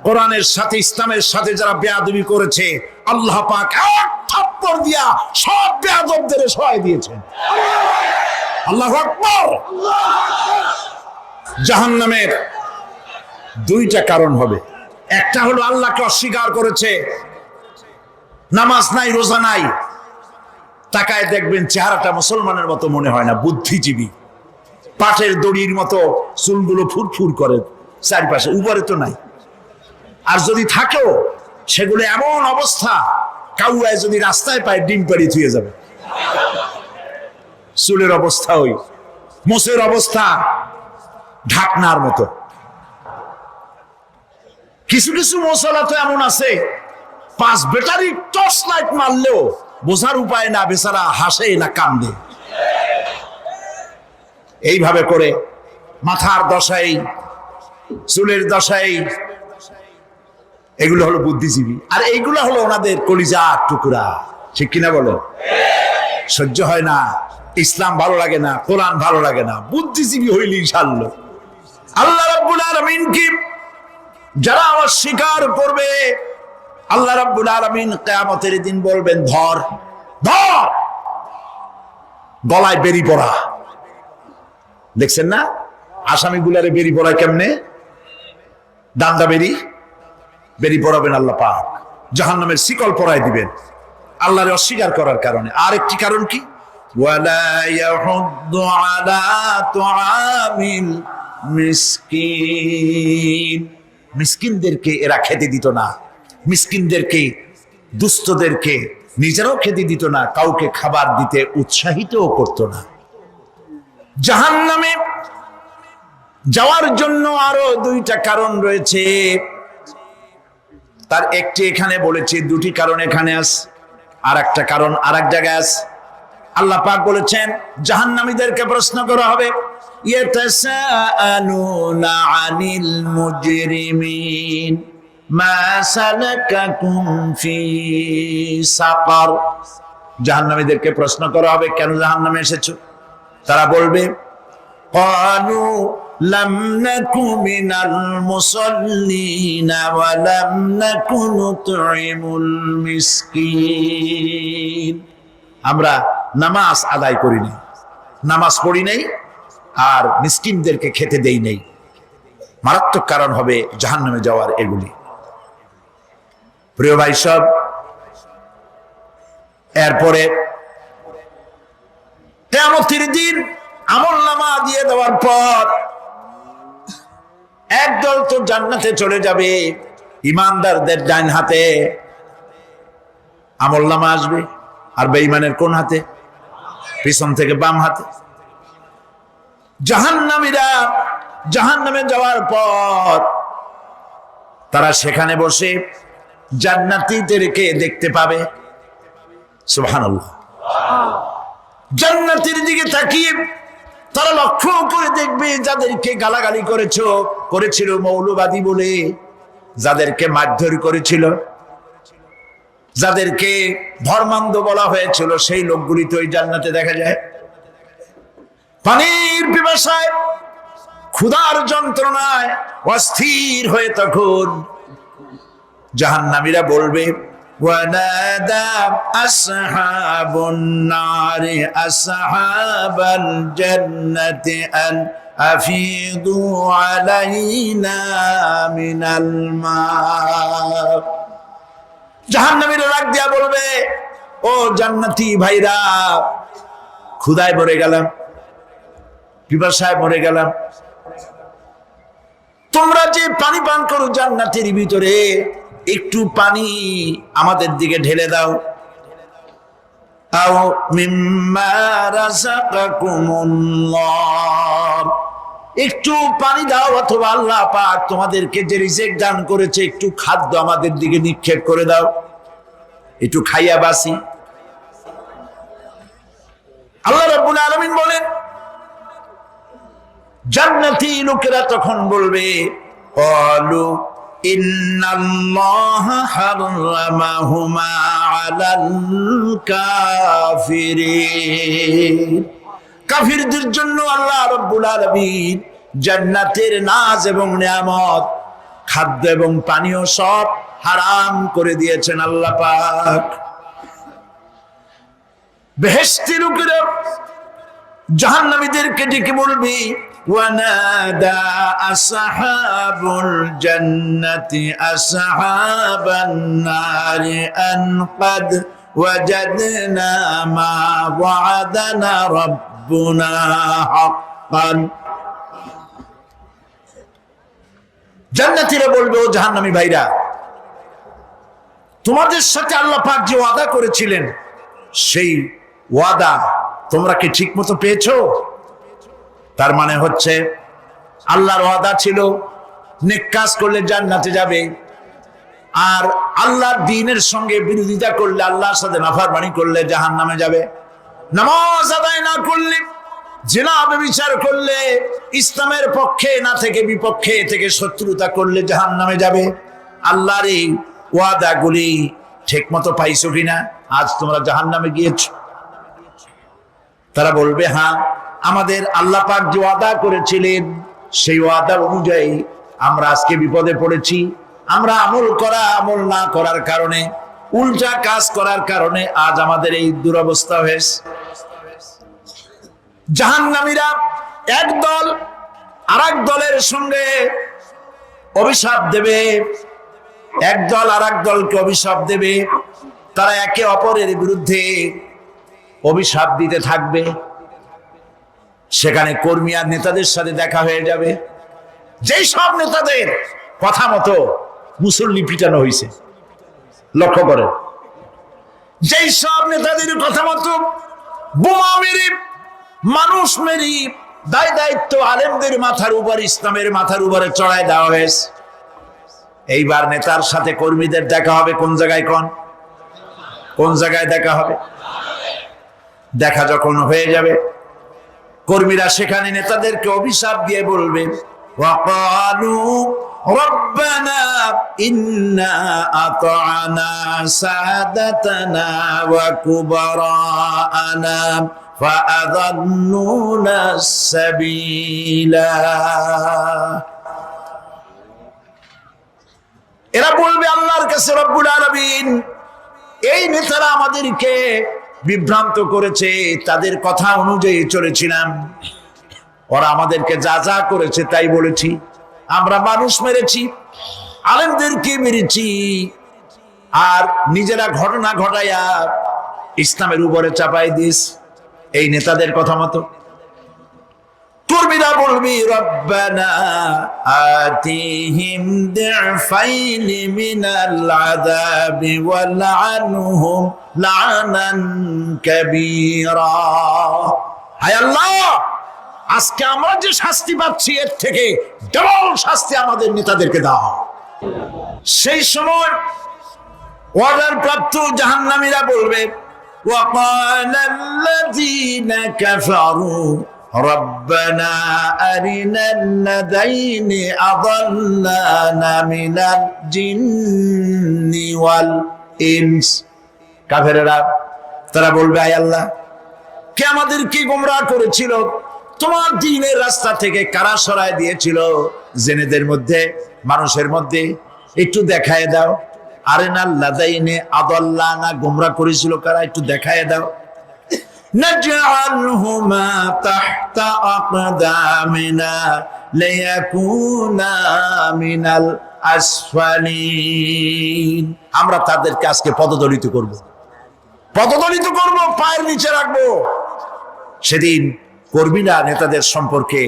কোরআনের সাথে ইসলামের সাথে যারা বেয়াদবি করেছে আল্লাহ পাক এক থাপ্পড় দিয়া সব বেয়াদবদের সহায় দিয়েছেন। আল্লাহু আকবার। জাহান্নামের দুইটা কারণ হবে। একটা হলো আল্লাহকে অস্বীকার করেছে, নামাজ নাই, রোজা নাই, তাকায় দেখবেন চেহারাটা মুসলমানের মতো মনে হয় না, বুদ্ধিজীবী, পাটের দড়ির মতো চুলগুলো ফুরফুর করে চারপাশে, উপরে তো নাই। আর যদি থাকেও সেগুলো এমন অবস্থা কাউয়ায় যদি রাস্তায় পায় ডিম পাড়ি থুয়ে যাবে। চুলের অবস্থা ওই, মোষের অবস্থা ঢাকনার মতো। কিছু কিছু মশলা তো এমন আছে 5 ব্যাটারি টর্চ লাইট মারলেও বোঝার উপায় না, বেচারা হাসে না কান্দে। এইভাবে করে মাথার দশাই, চুলের দশাই, এগুলো হলো বুদ্ধিজীবী। আর এইগুলো হলো ওনাদের কলিজার টুকরা। ঠিক কিনা বলো? সহ্য হয় না, ইসলাম ভালো লাগে না, কোরআন ভালো লাগে না, বুদ্ধিজীবী হইলেই সারল। আল্লাহ রাব্বুল আলামিন কি যারা অস্বীকার করবে, আল্লাহ রাব্বুল আলামিন কিয়ামতের দিন বলবেন ধর ধর, গলায় বেরি পড়া। দেখছেন না আসামিগুলারে বেরি পড়ায় কেমনে? দান্দা বেরি বেরি পড়াবেন আল্লাহ পাক, জাহান্নামের শিকল পরায় দিবেন আল্লাহরে অস্বীকার করার কারণে। আর একটি কারণ কি? ওয়ালা ইয়াহুদ্দু আলা তুআমিল মিসকিন। মিসকিনদেরকে এরা খেতে দিত না, মিসকিনদেরকে, দুস্থদেরকে নিজেরাও খেতে দিত না, কাউকে খাবার দিতে উৎসাহিতও করত না। জাহান্নামে যাওয়ার জন্য আরো দুইটা কারণ রয়েছে, তার একটি এখানে বলেছি, দুটি কারণ এখানে আছে, আর একটা কারণ আর এক জায়গায় আছে। আল্লাহ পাক বলেছেন জাহান্নামীদেরকে প্রশ্ন করা হবে, ইয়াতাসাআলুনা আনিল মুজরিমিন মা সালাকাকুম ফি সাকার। জাহান্নামীদেরকে প্রশ্ন করা হবে কেন জাহান্নামে এসেছো? তারা বলবে ক্বালু লাম নাকু মিনাল মুসাল্লিনা ওয়া লাম নাকু নুতঈমুল মিসকিন। আমরা নামাজ আদায় করি নাই, নামাজ পড়ি নাই, আর মিসকিনদেরকে খেতে দেই নাই। মারাত্মক কারণ হবে জাহান্নামে যাওয়ার এগুলি। প্রিয় ভাই সব, এরপরে কিয়ামতের দিন আমলনামা দিয়ে দেওয়ার পর একদল তো জান্নাতে চলে যাবে, ইমানদারদের ডান হাতে আমলনামা আসবে, আর বেঈমানের কোন হাতে? পিছন থেকে বাম হাতে। জাহান্নামীরা জাহান্নামে যাওয়ার পর তারা সেখানে বসে জান্নাতীদেরকে দেখতে পাবে। সুবহানাল্লাহ। জান্নাতের দিকে তাকিয়ে তারা লক্ষ্য করে দেখবে যাদেরকে গালাগালি করেছিল মৌলবাদী বলে, যাদেরকে মারধর করেছিল, যাদেরকে ধর্মান্ধ বলা হয়েছিল, সেই লোকগুলি তো ওই জান্নাতে দেখা যায়। পানির পিপাসায়, ক্ষুধার যন্ত্রণায় অস্থির হয়ে তখন জাহান্নামীরা বলবে, ওয়ানাদা আসহাবুন নারি আসহাবাল জান্নাতি আন আফিদু আলাইনা মিনাল মা। জাহান্নামীরা ডাক দিয়া বলবে, ও জান্নাতি ভাইরা, ক্ষুধায় মরে গেলাম, পিপাসায় মরে গেলাম, তোমরা যে পানি পান করো জান্নাতের ভিতরে, একটু পানি আমাদের দিকে ঢেলে দাও। আও মিম্মা রাযাকাকুমুল্লাহ, একটু পানি দাও, অথবা আল্লাহ পাক তোমাদেরকে যে রিজিক দান করেছে একটু খাদ্য আমাদের দিকে নিক্ষেপ করে দাও, একটু খাইয়া বাসি। আল্লাহ রাব্বুল আলামিন বলেন, জান্নাতি লোকেরা তখন বলবে, ক্বালু ইন্নাল্লাহা হারামাহুমা আলাল কাফিরিন। কাফিরদের জন্য আল্লাহ রাব্বুল আলামিন জান্নাতের নাজ এবং নিয়ামত, খাদ্য এবং পানীয় সব হারাম করে দিয়েছেন আল্লাহ পাক। বেহেশতি লোকেরা জাহান্নামীদেরকে ডেকে বলবে, ওয়ানাদা আসহাবুল জান্নাতি আসহাবান নারি আন ক্বাদ ওয়াজাদনা মা ওয়া'আদানা রাব্বুনা হাক্কান। জান্নাতীরা বলবে, ও জাহান্নামী ভাইরা, তোমাদের সাথে আল্লাহ পাক যে ওয়াদা করেছিলেন, সেই ওয়াদা তোমরা কি ঠিক মতো পেয়েছো? তার মানে হচ্ছে আল্লাহর ওয়াদা ছিল নেক কাজ করলে জান্নাতে যাবে, আর আল্লাহর দ্বীনের সঙ্গে বিরোধিতা করলে, আল্লাহর সাথে নাফরমানি করলে জাহান্নামে যাবে। নামাজ আদায় না করলে, জিনা ব্যভিচার করলে, ইসলামের পক্ষে না থেকে বিপক্ষে থেকে শত্রুতা করলে জাহান্নামে যাবে। আল্লাহর এই ওয়াদাগুলি ঠিক মতো পাইছো কিনা? আজ তোমরা জাহান্নামে গিয়েছো। তারা বলবে, হ্যাঁ, আমাদের আল্লাহ পাক যে ওয়াদা করেছিলেন সেই ওয়াদা অনুযায়ী আমরা আজকে বিপদে পড়েছি। আমরা আমল না করার কারণে, উল্টা কাজ করার কারণে আজ আমাদের এই দুরবস্থা হয়েছে। জাহান্নামীরা একদল আরেক দলের সঙ্গে অভিশাপ দেবে, একদল আরেক দলকে অভিশাপ দেবে। তারা একে অপরের বিরুদ্ধে অভিশাপ দিতে থাকবে। সেখানে কর্মী আর নেতাদের সাথে দেখা হয়ে যাবে। যেই সব নেতাদের কথা মতো মুসল্লি পিটানো হয়েছে, লক্ষ্য করে, যেই সব নেতাদের কথা মতো বোমা মেরে, মানুষ মেরে, দায় দায়িত্ব আলেমদের মাথার উপর, ইসলামের মাথার উপরে চড়ায় দেওয়া হয়েছে। এইবার নেতার সাথে কর্মীদের দেখা হবে কোন জায়গায়? কোন জায়গায় দেখা হবে? দেখা যখন হয়ে যাবে, কর্মীরা সেখানে নেতাদেরকে অভিশাপ দিয়ে বলবে, ওয়াকালু রব্বানা ইন্না আতা'না সাদাতানা ওয়া কুবারানা ফাআযাল্লুনা সাবিলা। এরা বলবে আল্লাহর কাছে, রব্বুল আলামিন এই নেতারা আমাদেরকে বিভ্রান্ত করেছে, তাদের কথা অনুযায়ী চলেছিলাম, ওরা আমাদেরকে যা যা করেছে তাই বলেছি, আমরা মানুষ মেরেছি, আলেমদেরকে মেরেছি, আর নিজেরা ঘটনা ঘটাইয়া ইসলামের উপরে চাপাই দিস এই নেতাদের কথা মতো। কর্মীরা বলবি রব্বানা আতিহিম দিফাইনি মিনাল আযাবি ওয়ালআনহুম লানান কাবীরা। হায় আল্লাহ, আজকে আমরা যে শাস্তি পাচ্ছি এর থেকে ডবল শাস্তি আমাদের নেতাদেরকে দাও। সেই সময় অর্ডার প্রাপ্ত জাহান্নামীরা বলবে ওয়াকালাল্লাযীনা কাফারু রব্বানা আরিনাল্লাযীনা আযাল্লানা মিনাল জিন্নি ওয়াল ইনস। কাফেররা তারা বলবে, আয় আল্লাহ, কে আমাদেরকে গোমরাহ করেছিল, তোমার দ্বীনের রাস্তা থেকে কারা সরায় দিয়েছিল, জেনেদের মধ্যে মানুষের মধ্যে একটু দেখায় দাও। আরিনাল্লাযীনা আযাল্লানা গোমরাহ করেছিল কারা, একটু দেখায় দাও। নাজআলহুমা তাহতা আকদামিনা লিয়াকুনা মিনাল আসফালিন। আমরা তাদেরকে আজকে পদদলিত করব, পদদলিত করব, পায়ের নিচে রাখবো। সেদিন কর্মীরা নেতাদের সম্পর্কে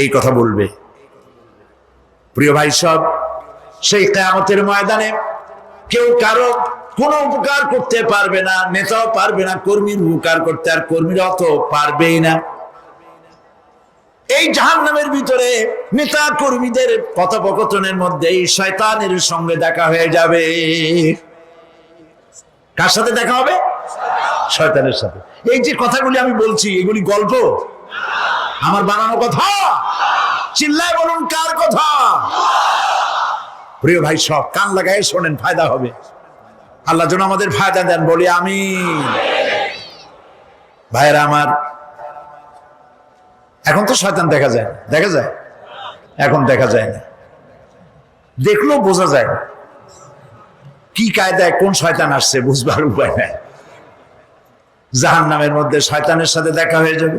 এই কথা বলবে। প্রিয় ভাই সব, সেই কিয়ামতের ময়দানে কেউ কারো কোনো উপকার করতে পারবে না, নেতাও পারবে না কর্মীর উপকার করতে, আর কর্মীরাও তো পারবেই না। এই জাহান্নামের ভিতরে নেতা কর্মীদের কথোপকথনের মধ্যে এই শয়তানের সঙ্গে দেখা হয়ে যাবে। কার সাথে দেখা হবে? শয়তানের সাথে। এই যে কথাগুলি আমি বলছি, এগুলি গল্প, আমার বানানো কথা? চিল্লায় বলুন, কার কথা? প্রিয় ভাই সব, কান লাগায় শোনেন, ফায়দা হবে। আল্লাহ যেন আমাদের ফায়দা দেন, বলি আমিন। ভাইয়েরা আমার, এখন তো শয়তান দেখা যায় না, দেখা যায়? এখন দেখা যায় না, দেখলেও বোঝা যায় না কি কায়দায় কোন শয়তান আসছে, বুঝবার উপায় নাই। জাহান্নামের মধ্যে শয়তানের সাথে দেখা হয়ে যাবে।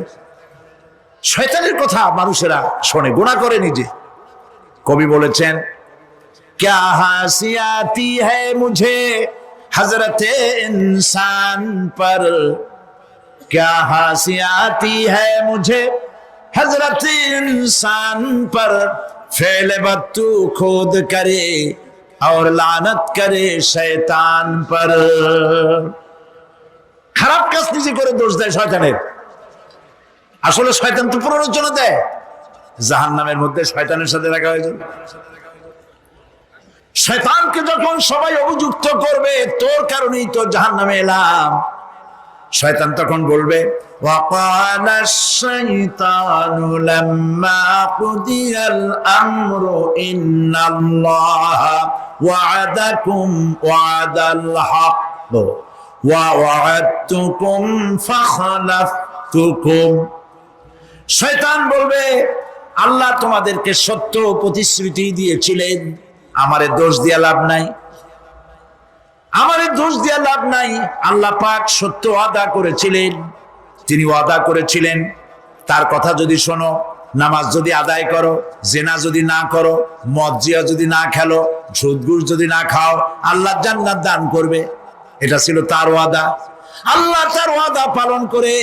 শয়তানের কথা মানুষেরা শোনে, গুনাহ করে নিজে। কবি বলেছেন, क्या हंसी आती है मुझे हजरत इंसान पर, क्या हंसी आती है मुझे हजरत इंसान पर, फेल बत्तू खुद करे और लानत करे शैतान पर। খারাপ কাজ নিজে করে দোষ দেয় শয়তানের। আসলে শয়তান তো প্ররোচনা দেয়। জাহান্নামের মধ্যে শয়তানের সাথে দেখা হয়ে যাবে। শয়তানকে যখন সবাই অভিযুক্ত করবে, তোর কারণেই তো জাহান্নামে এলাম, শয়তান তখন বলবে ওয়াকালা শাইতানু লাম্মা কুদিয়াল আমরু ইন্নাল্লাহা ওয়া'আদাকুম ওয়া'দাল হক ওয়া ওয়া'আদতুকুম ফাখলাফতুকুম। শয়তান বলবে, আল্লাহ তোমাদেরকে সত্য প্রতিশ্রুতি দিয়েছিলেন, আমারে দোষ দিয়া লাভ নাই, আমারে দোষ দিয়া লাভ নাই। আল্লাহ পাক সত্য ওয়াদা করেছিলেন, তিনি ওয়াদা করেছিলেন তার কথা যদি শোনো, নামাজ যদি আদায় করো, জিনা যদি না করো, মদ জিয়া যদি না খেলো, সুদ ঘুষ যদি না খাও, আল্লাহ জান্নাত দান করবে। এটা ছিল তার ওয়াদা। আল্লাহ তার ওয়াদা পালন করে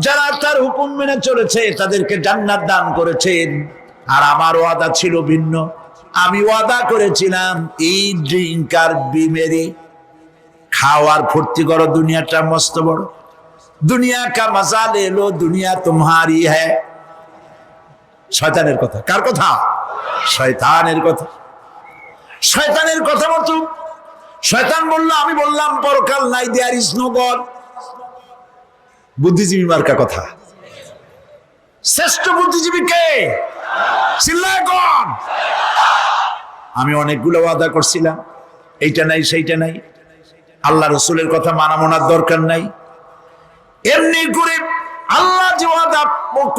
যারা তার হুকুম মেনে চলেছে তাদেরকে জান্নাত দান করেছেন। আর আমার ওয়াদা ছিল ভিন্ন। আমি ওয়াদা করেছিলাম, এই ড্রিঙ্ক আর বিমেরি খাওয়ার ফুর্তি করো, দুনিয়াটা মস্ত বড়, দুনিয়া কা মজা লে লো, দুনিয়া তোমারি হ্যায়। শয়তানের কথা। কার কথা? শয়তানের কথা। শয়তানের কথা মতো শয়তান বললো, আমি বললাম পরকাল নাই, দেয়ার ইজ নো গড। বুদ্ধিজীবী মার্কা কথা। শ্রেষ্ঠ বুদ্ধিজীবী কে? চিল্লায় কোন? আমি অনেকগুলো ওয়াদা করছিলাম, এইটা নাই সেইটা নাই, আল্লাহ রসুলের কথা মানা মানার দরকার নাই, এমনি করে আল্লাহ যে ওয়াদা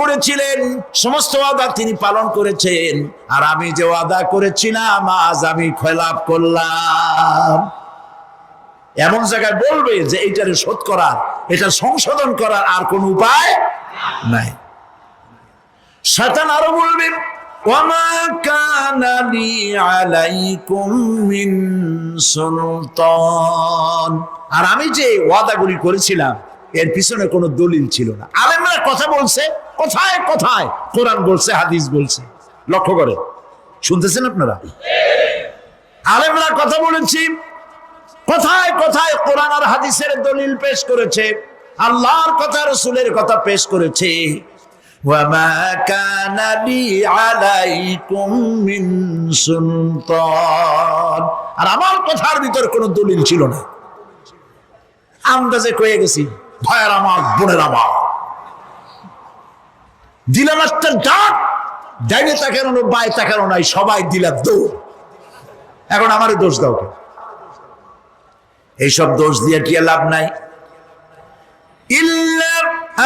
করেছিলেন সমস্ত ওয়াদা তিনি পালন করেছেন, আর আমি যে ওয়াদা করেছিলাম আজ আমি খেলাপ করলাম। এমন জায়গায় বলবে যে এইটারে শোধ করার, এটা সংশোধন করার আর কোন উপায় নাই। শয়তান আরো বলবে ওয়ামা কানা লি আলাইকুম মিন সুলতান, আর আমি যে ওয়াদাগুলি করেছিলাম এর পিছনে কোনো দলিল ছিল না। আলেমরা কথা বলছে, কোথায় কোথায় কোরআন বলছে, হাদিস বলছে। লক্ষ্য করে শুনতেছেন আপনারা? আলেমরা কথা বলেছি, কোথায় কোথায় কোরআন আর হাদিসের দলিল পেশ করেছে, আল্লাহর কথা রাসূলের কথা পেশ করেছে। ওয়ামা কানা লি আলাইকুম মিন সুলতান, আর আমার কথার ভিতর কোনো দলিল ছিল না। আন্দাজে কয়ে গেছি, ভাইয়ের আমার, বোনের আমার, দিলাম একটা ডাক, ডাইনে তাকানো বাই তাকানো নাই, সবাই দিলাম দৌড়। এখন আমারই দোষ দাও কেন? এইসব দোষ দিয়ে কি লাভ নাই। ইল্লা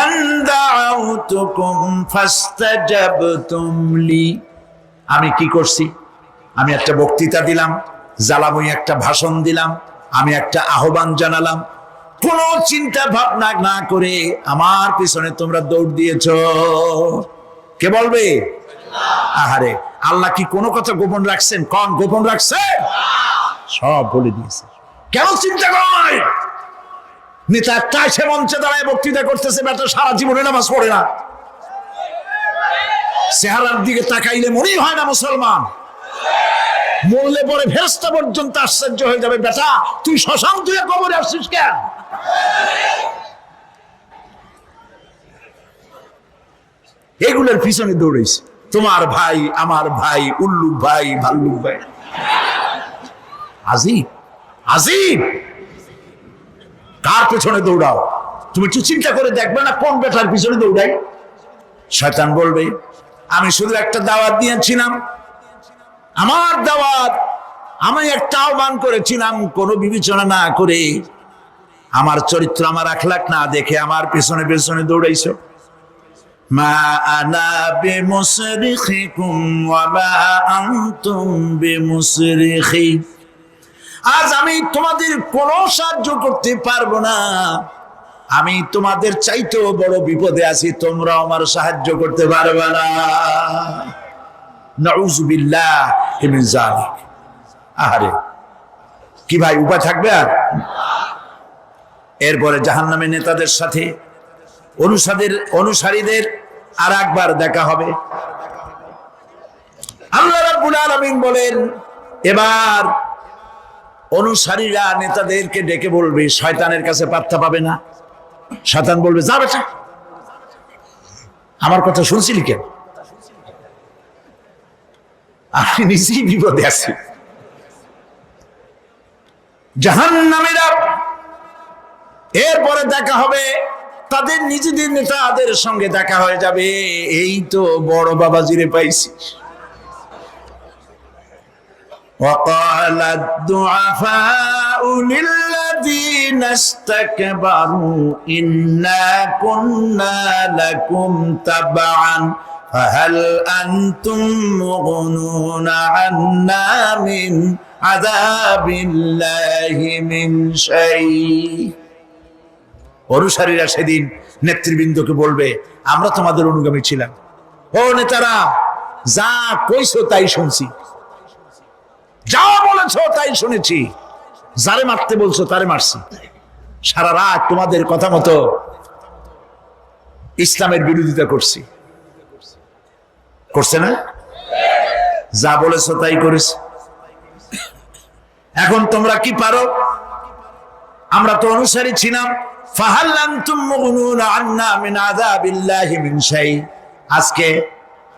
আন দাউতুকুম ফাস্তাজাবতুম লি, আমি কি করছি? আমি একটা বক্তৃতা দিলাম, জ্বালাময়ী একটা ভাষণ দিলাম, আমি একটা আহ্বান জানালাম, কোন চিন্তা ভাবনা না করে আমার পিছনে তোমরা দৌড় দিয়েছ। কে বলবে? আহারে, আল্লাহ কি কোনো কথা গোপন রাখছেন? কোন গোপন রাখছে? সব বলে দিয়েছে। কেন চিন্তা করে নেতা টাইসে মঞ্চে দাঁড়ায় বক্তৃতা করতেছে, বেটা সারা জীবনে নামাজ পড়ে না, চেহারার দিকে তাকাইলে মনেই হয় না মুসলমান, মরলে পরে ফেরেশতা পর্যন্ত আশ্চর্য হয়ে যাবে, বেটা তুই শ্মশান তুই কবরে আসছিস কেন? এগুলোর পিছনে দৌড়েছে তোমার ভাই, আমার ভাই, উল্লুক ভাই, ভাল্লুক ভাই। আজিব আজিব, কার পেছনে দৌড়াও? তুমি একটু চিন্তা করে দেখবে না কোন বেটার পিছনে দৌড়াই? শয়তান বলবে আমি শুধু একটা দাওয়াত দিয়েছিলাম, আমার দাওয়াত, আমি একটা আহ্বান করেছিলাম, কোনো বিবেচনা না করে, আমার চরিত্র, আমার আখলাক না দেখে আমার পেছনে পেছনে দৌড়াইছো। মা আনা বিমুসরিখিকুম ওয়া মা আনতুম বিমুসরিখি, আজ আমি তোমাদের কোনো সাহায্য করতে পারবো না, আমি তোমাদের চাইতেও বড় বিপদে আছি, তোমরা আমার সাহায্য করতে পারবে না। নাউযুবিল্লাহি মিন যালিক। আহারে, কি ভাই উপায় থাকবে আর? এরপরে জাহান্নামের নেতাদের সাথে অনুসারীদের আর একবার দেখা হবে। আল্লাহ রাব্বুল আলামিন বলেন, এবার অনুসারীরা নেতাদেরকে ডেকে বলবে, শয়তানের কাছে পাত্তা পাবে না। শয়তান বলবে, যা বেটা, আমার কথা শুনছিলি কেন? আমি নিজেই বিপদে আছি। জাহান্নামীরা এরপরে দেখা হবে, তাদের নিজেদের নেতাদের সঙ্গে দেখা হয়ে যাবে, এই তো বড় বাবাজিরে পাইছি। وقال الضعفاء للذين استكبروا إنا كنا لكم تبعا فهل أنتم مغنون عنا من عذاب الله من شيء। অনুসারীরা সেদিন নেতৃবৃন্দকে বলবে, আমরা তোমাদের অনুগামী ছিলাম, ও নেতারা, যা কইছো তাই শুনছি, যা বলেছো তাই শুনেছি, যারে মারতে বলছো তারে মারছি, সারা রাত তোমাদের কথা মতো ইসলামের বিরোধিতা করছি, করছে না? যা বলেছো তাই করেছি। এখন তোমরা কি পারো? আমরা তো অনুসারী ছিলাম। ফাহাল আনতুম মুগনুনা আন্না মিন আযাবিল্লাহি মিন শাই, আজকে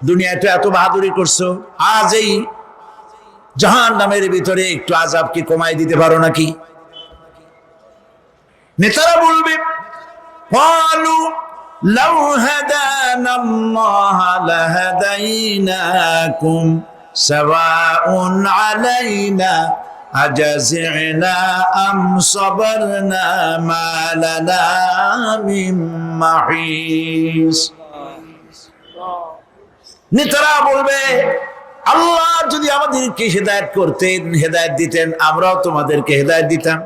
দুনিয়াতে এত বাহাদুরি করছো, আজ এই জাহান্নামের ভিতরে একটু আযাব কি কমাই দিতে পারো নাকি? নেতারা বলবে, ক্বালু লাউ হাদানাল্লাহু লাহাদাইনাকুম সাওয়াউন আলাইনা আজাজিনা আম সাবারনা মা লানা মিন মাহিস। নেতারা বলবে, আল্লাহ যদি আমাদেরকে হেদায়েত করতেন, হেদায়েত দিতেন, আমরাও তোমাদেরকে হেদায়েত দিতাম।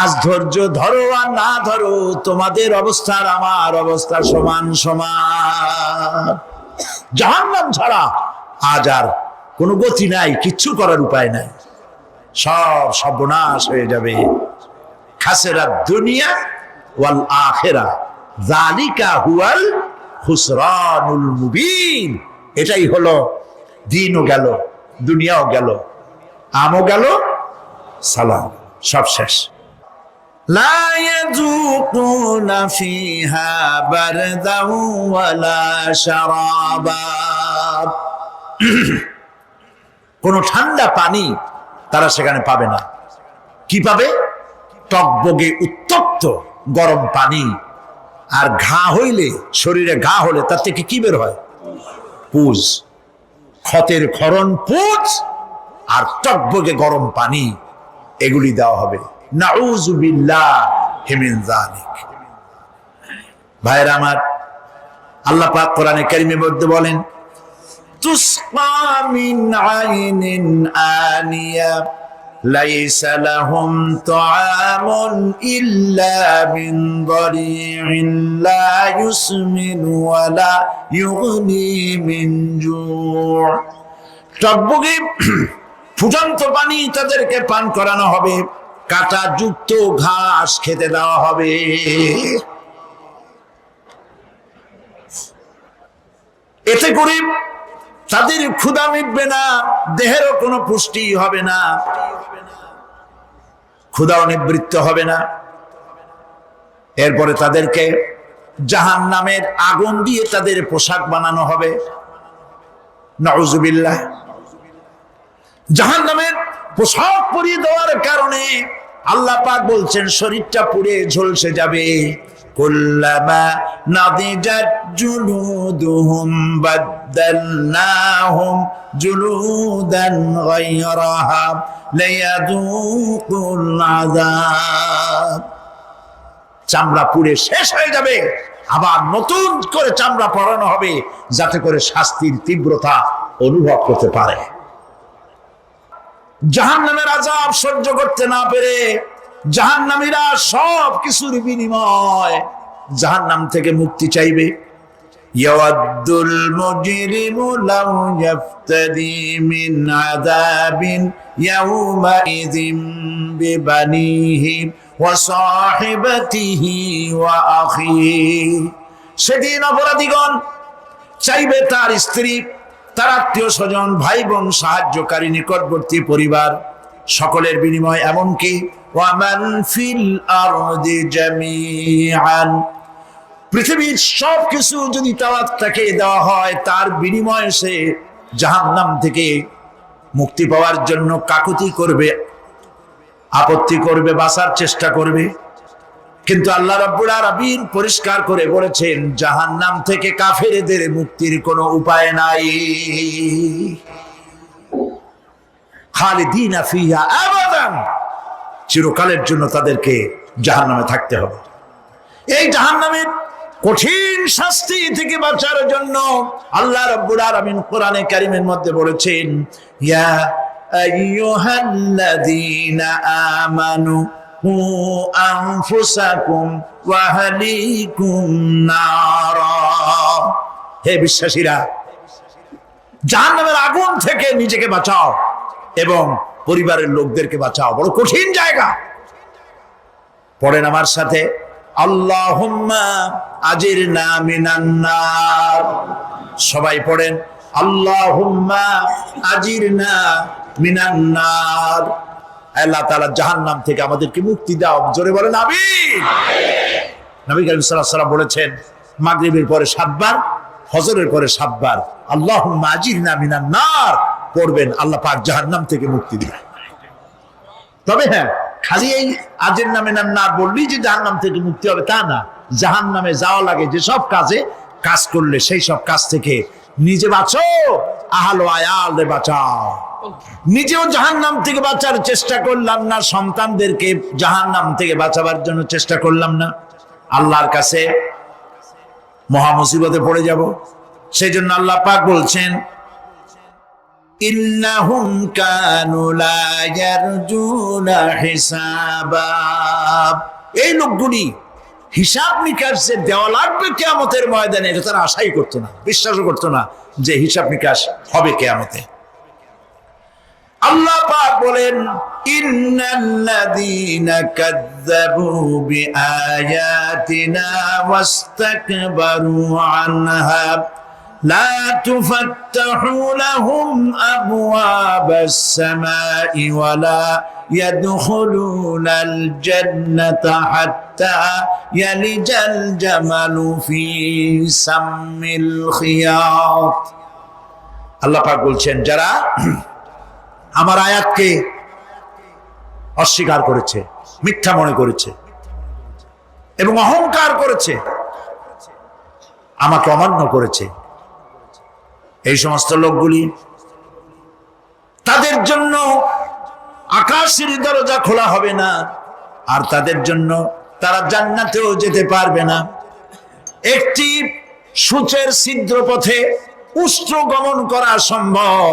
আজ ধৈর্য ধরো আর না ধরো, তোমাদের অবস্থা আর আমার অবস্থা সমান সমান। জাহান্নাম ছাড়া আজ আর কোনো গতি নাই, কিচ্ছু করার উপায় নাই, সব সর্বনাশ হয়ে যাবে। খাসিরাত দুনিয়া ওয়াল আখিরা যালিকা হুয়াল খুসরানুল মুবিন। এটাই হলো, দিনও গেল, দুনিয়াও গেল, আমও গেল, সালাম, সব শেষ। লা ইয়াযুকুনা ফিহা বারদাও ওয়ালা শারাবা। কোন ঠান্ডা পানি তারা সেখানে পাবে না। কি পাবে? টকবগে উত্তপ্ত গরম পানি। আর ঘা হইলে, শরীরে ঘা হলে তার থেকে কি বের হয়? পুজ, ক্ষতের ক্ষরণ পুজ আর টকবগে গরম পানি, এগুলি দেওয়া হবে। নাউযু বিল্লাহি মিন যালিক। ভাইরা আমার, আল্লাহ পাক কোরআনে কারীমের মধ্যে বলেন, তুসকা মিন আইনিন আনিয়া লাইসা লাহুম তুআমুন ইল্লা মিন দারি'in লা ইউসমিনু ওয়া লা ইউগনি মিন জু'। টকবগে ফুটন্ত পানি তাদেরকে পান করানো হবে, কাঁটা যুক্ত ঘাস খেতে দেওয়া হবে। এতে করে তাদের ক্ষুধা মিটবে না, দেহেরও কোনো পুষ্টি হবে না, ক্ষুধাও নিবৃত্ত হবে না। এরপরে তাদেরকে জাহান্নামের আগুন দিয়ে তাদের পোশাক বানানো হবে। নাউযুবিল্লাহ। জাহান্নামের পোশাক পরিয়ে দেওয়ার কারণে আল্লাহ পাক বলছেন শরীরটা পুড়ে ঝলসে যাবে। কুল্লামা নাদিজাত জুলুদুহুম বাদদালনাহুম জুলুদান গায়রাহা লিয়াযুকুল আযাব। চামড়া পুড়ে শেষ হয়ে যাবে, আবার নতুন করে চামড়া পরানো হবে, যাতে করে শাস্তির তীব্রতা অনুভব করতে পারে। জাহান্নামের আযাব সহ্য করতে না পেরে জাহান্নামীরা সব কিছুর বিনিময় জাহান্নাম থেকে মুক্তি চাইবে। ইয়াওয়াদ্দুল মুজরিমু লাউ ইয়াফতাদি মিন আযাবিন ইয়াওমাইযিন বিবানিহি ওয়া সাহিবাতিহি ওয়া আখিহি। সেদিন অপরাধীগণ চাইবে তার স্ত্রী, তার আত্মীয় স্বজন, ভাই বোন, সাহায্যকারী, নিকটবর্তী পরিবার, সকলের বিনিময়, এমনকি ওয়ামান ফিল আরদি জামিআন, পৃথিবীর সব কিছু যদি তাকে দেওয়া হয়, তার বিনিময়ে সে জাহান্নাম থেকে মুক্তি পাওয়ার জন্য কাকুতি করবে, আপত্তি করবে, বাঁচার চেষ্টা করবে। কিন্তু আল্লাহ রাব্বুল আলামিন পরিষ্কার করে বলেছেন, জাহান্নাম থেকে কাফেরদের মুক্তির কোনো উপায় নাই। খালিদিনা ফিহা আবাদান, চিরকালের জন্য তাদেরকে জাহান্নামে থাকতে হবে। এই জাহান্নামের কঠিন শাস্তি থেকে বাঁচার জন্য আল্লাহ রাব্বুল আলামিন কোরআনে কারীমের মধ্যে বলেছেন, ইয়া আইয়ুহাল্লাযীনা আমানু কু আনফুসাকুম ওয়া আহলিকুম নারা। হে বিশ্বাসীরা, জাহান্নামের আগুন থেকে নিজেকে বাঁচাও এবং পরিবারের লোকদেরকে বাঁচাও। বড় কঠিন জায়গা। পড়েন আমার সাথে, আল্লাহুম্মা আজিরনা মিনান নার। সবাই পড়েন, আল্লাহুম্মা আজিরনা মিনান নার। আল্লাহ তাআলা জাহান্নাম থেকে আমাদেরকে মুক্তি দাও। জোরে বলেন আমিন। নবী করিম সাল্লাল্লাহু আলাইহি ওয়াসাল্লাম বলেছেন, মাগরিবের পরে 7 বার, ফজরের পরে 7 বার আল্লাহুম্মা আজিরনা মিনান নার পড়বেন, আল্লাহ পাক জাহান্নাম থেকে মুক্তি দিবেন। তবে হ্যাঁ, খালি এই আজিরনা মিনান নার বললেই যে জাহান্নাম থেকে মুক্তি হবে তা না। জাহান্নামে যাওয়া লাগে যেসব কাজ করলে সেই সব কাজ থেকে নিজে বাঁচো, আহল ও আয়াল রে বাঁচাও। নিজেও জাহান্নাম থেকে বাঁচার চেষ্টা করলাম না, সন্তানদেরকে জাহান্নাম থেকে বাঁচাবার জন্য চেষ্টা করলাম না, আল্লাহর কাছে মহা মুসিবতে পড়ে যাব। সেই জন্য আল্লাহ পাক বলছেন, ইন্নাহুম কানু লা ইয়ারজুনা হিসাবা, এই লোকগুলি হিসাব নিকাশ যে দেওয়া লাগবে কিয়ামতের ময়দানে, এটা তারা আশাই করতো না, বিশ্বাসও করতো না যে হিসাব নিকাশ হবে কিয়ামতে। আল্লাহ পাক বলেন, ইন্নাল্লাযীনা কাযযাবু বিআয়াতিনা ওয়াস্তাকবারু আনহা লা তুফাত্তাহু লাহুম আবওয়াবাস সামাই ওয়া লা ইয়াদখুলুনাল জান্নাতা হাত্তা ইয়ালিজাল জামালু ফি সাম্মিল খিয়াত। আল্লাহ পাক বলছেন, যারা আমার আয়াতকে অস্বীকার করেছে, মিথ্যা মনে করেছে এবং অহংকার করেছে, আমাকে অমান্য করেছে, এই সমস্ত লোকগুলি, তাদের জন্য আকাশের দরজা খোলা হবে না, আর তাদের জন্য তারা জান্নাতেও যেতে পারবে না। একটি সূচের ছিদ্র পথে উষ্ট্র গমন করা সম্ভব,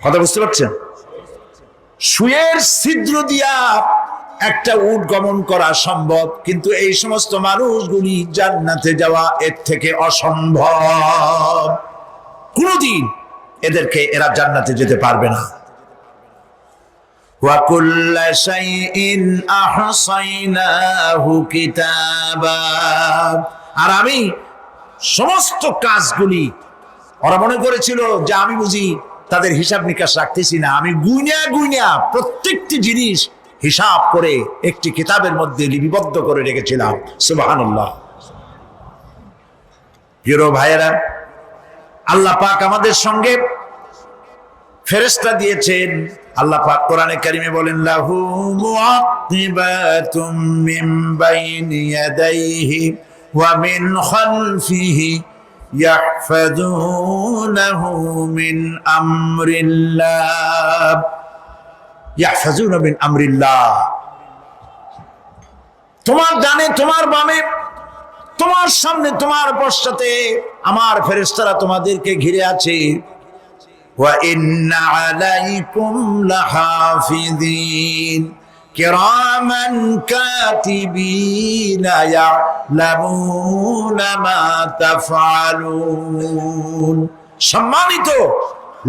কথা বুঝতে পারছেন? সুয়ের ছিদ্র দিয়া একটা উট গমন করা সম্ভব, কিন্তু এই সমস্ত মানুষগুলি জান্নাতে যাওয়া এর থেকে অসম্ভব। কোনদিন এরা জান্নাতে যেতে পারবে না। ওয়া কুল্লা শাইইন আহসাইনাহু কিতাবা, আর আমি সমস্ত কাজগুলি, ওরা মনে করেছিল যে আমি বুঝি তাদের হিসাব নিকাশ রাখতেছি না, আমি গুইনা গুইনা প্রত্যেকটি জিনিস হিসাব করে একটি কিতাবের মধ্যে লিপিবদ্ধ করে রেখেছিলাম। সুবহানাল্লাহ। প্রিয় ভাইয়েরা, আল্লাহ পাক আমাদের সঙ্গে ফেরেশতা দিয়েছেন। আল্লাহ পাক কোরআনে কারিমে বলেন, লাহু মুআক্কিবাতুম মিন বাইনি ইয়াদাইহি ওয়া মিন খালফিহি ইয়াহফাযুনাহু মিন আমরিল্লাহ, ইয়াহফাযুনা মিন আমরিল্লাহ। তোমার ডানে, তোমার বামে, তোমার সামনে, তোমার পশ্চাতে আমার ফেরেশতারা তোমাদেরকে ঘিরে আছে। ওয়া ইন্না আলাইকুম লাহাফিযিন কিরামান কাতিবিনা ইয়ালামুনা মা তাফআলুন, সম্মানিত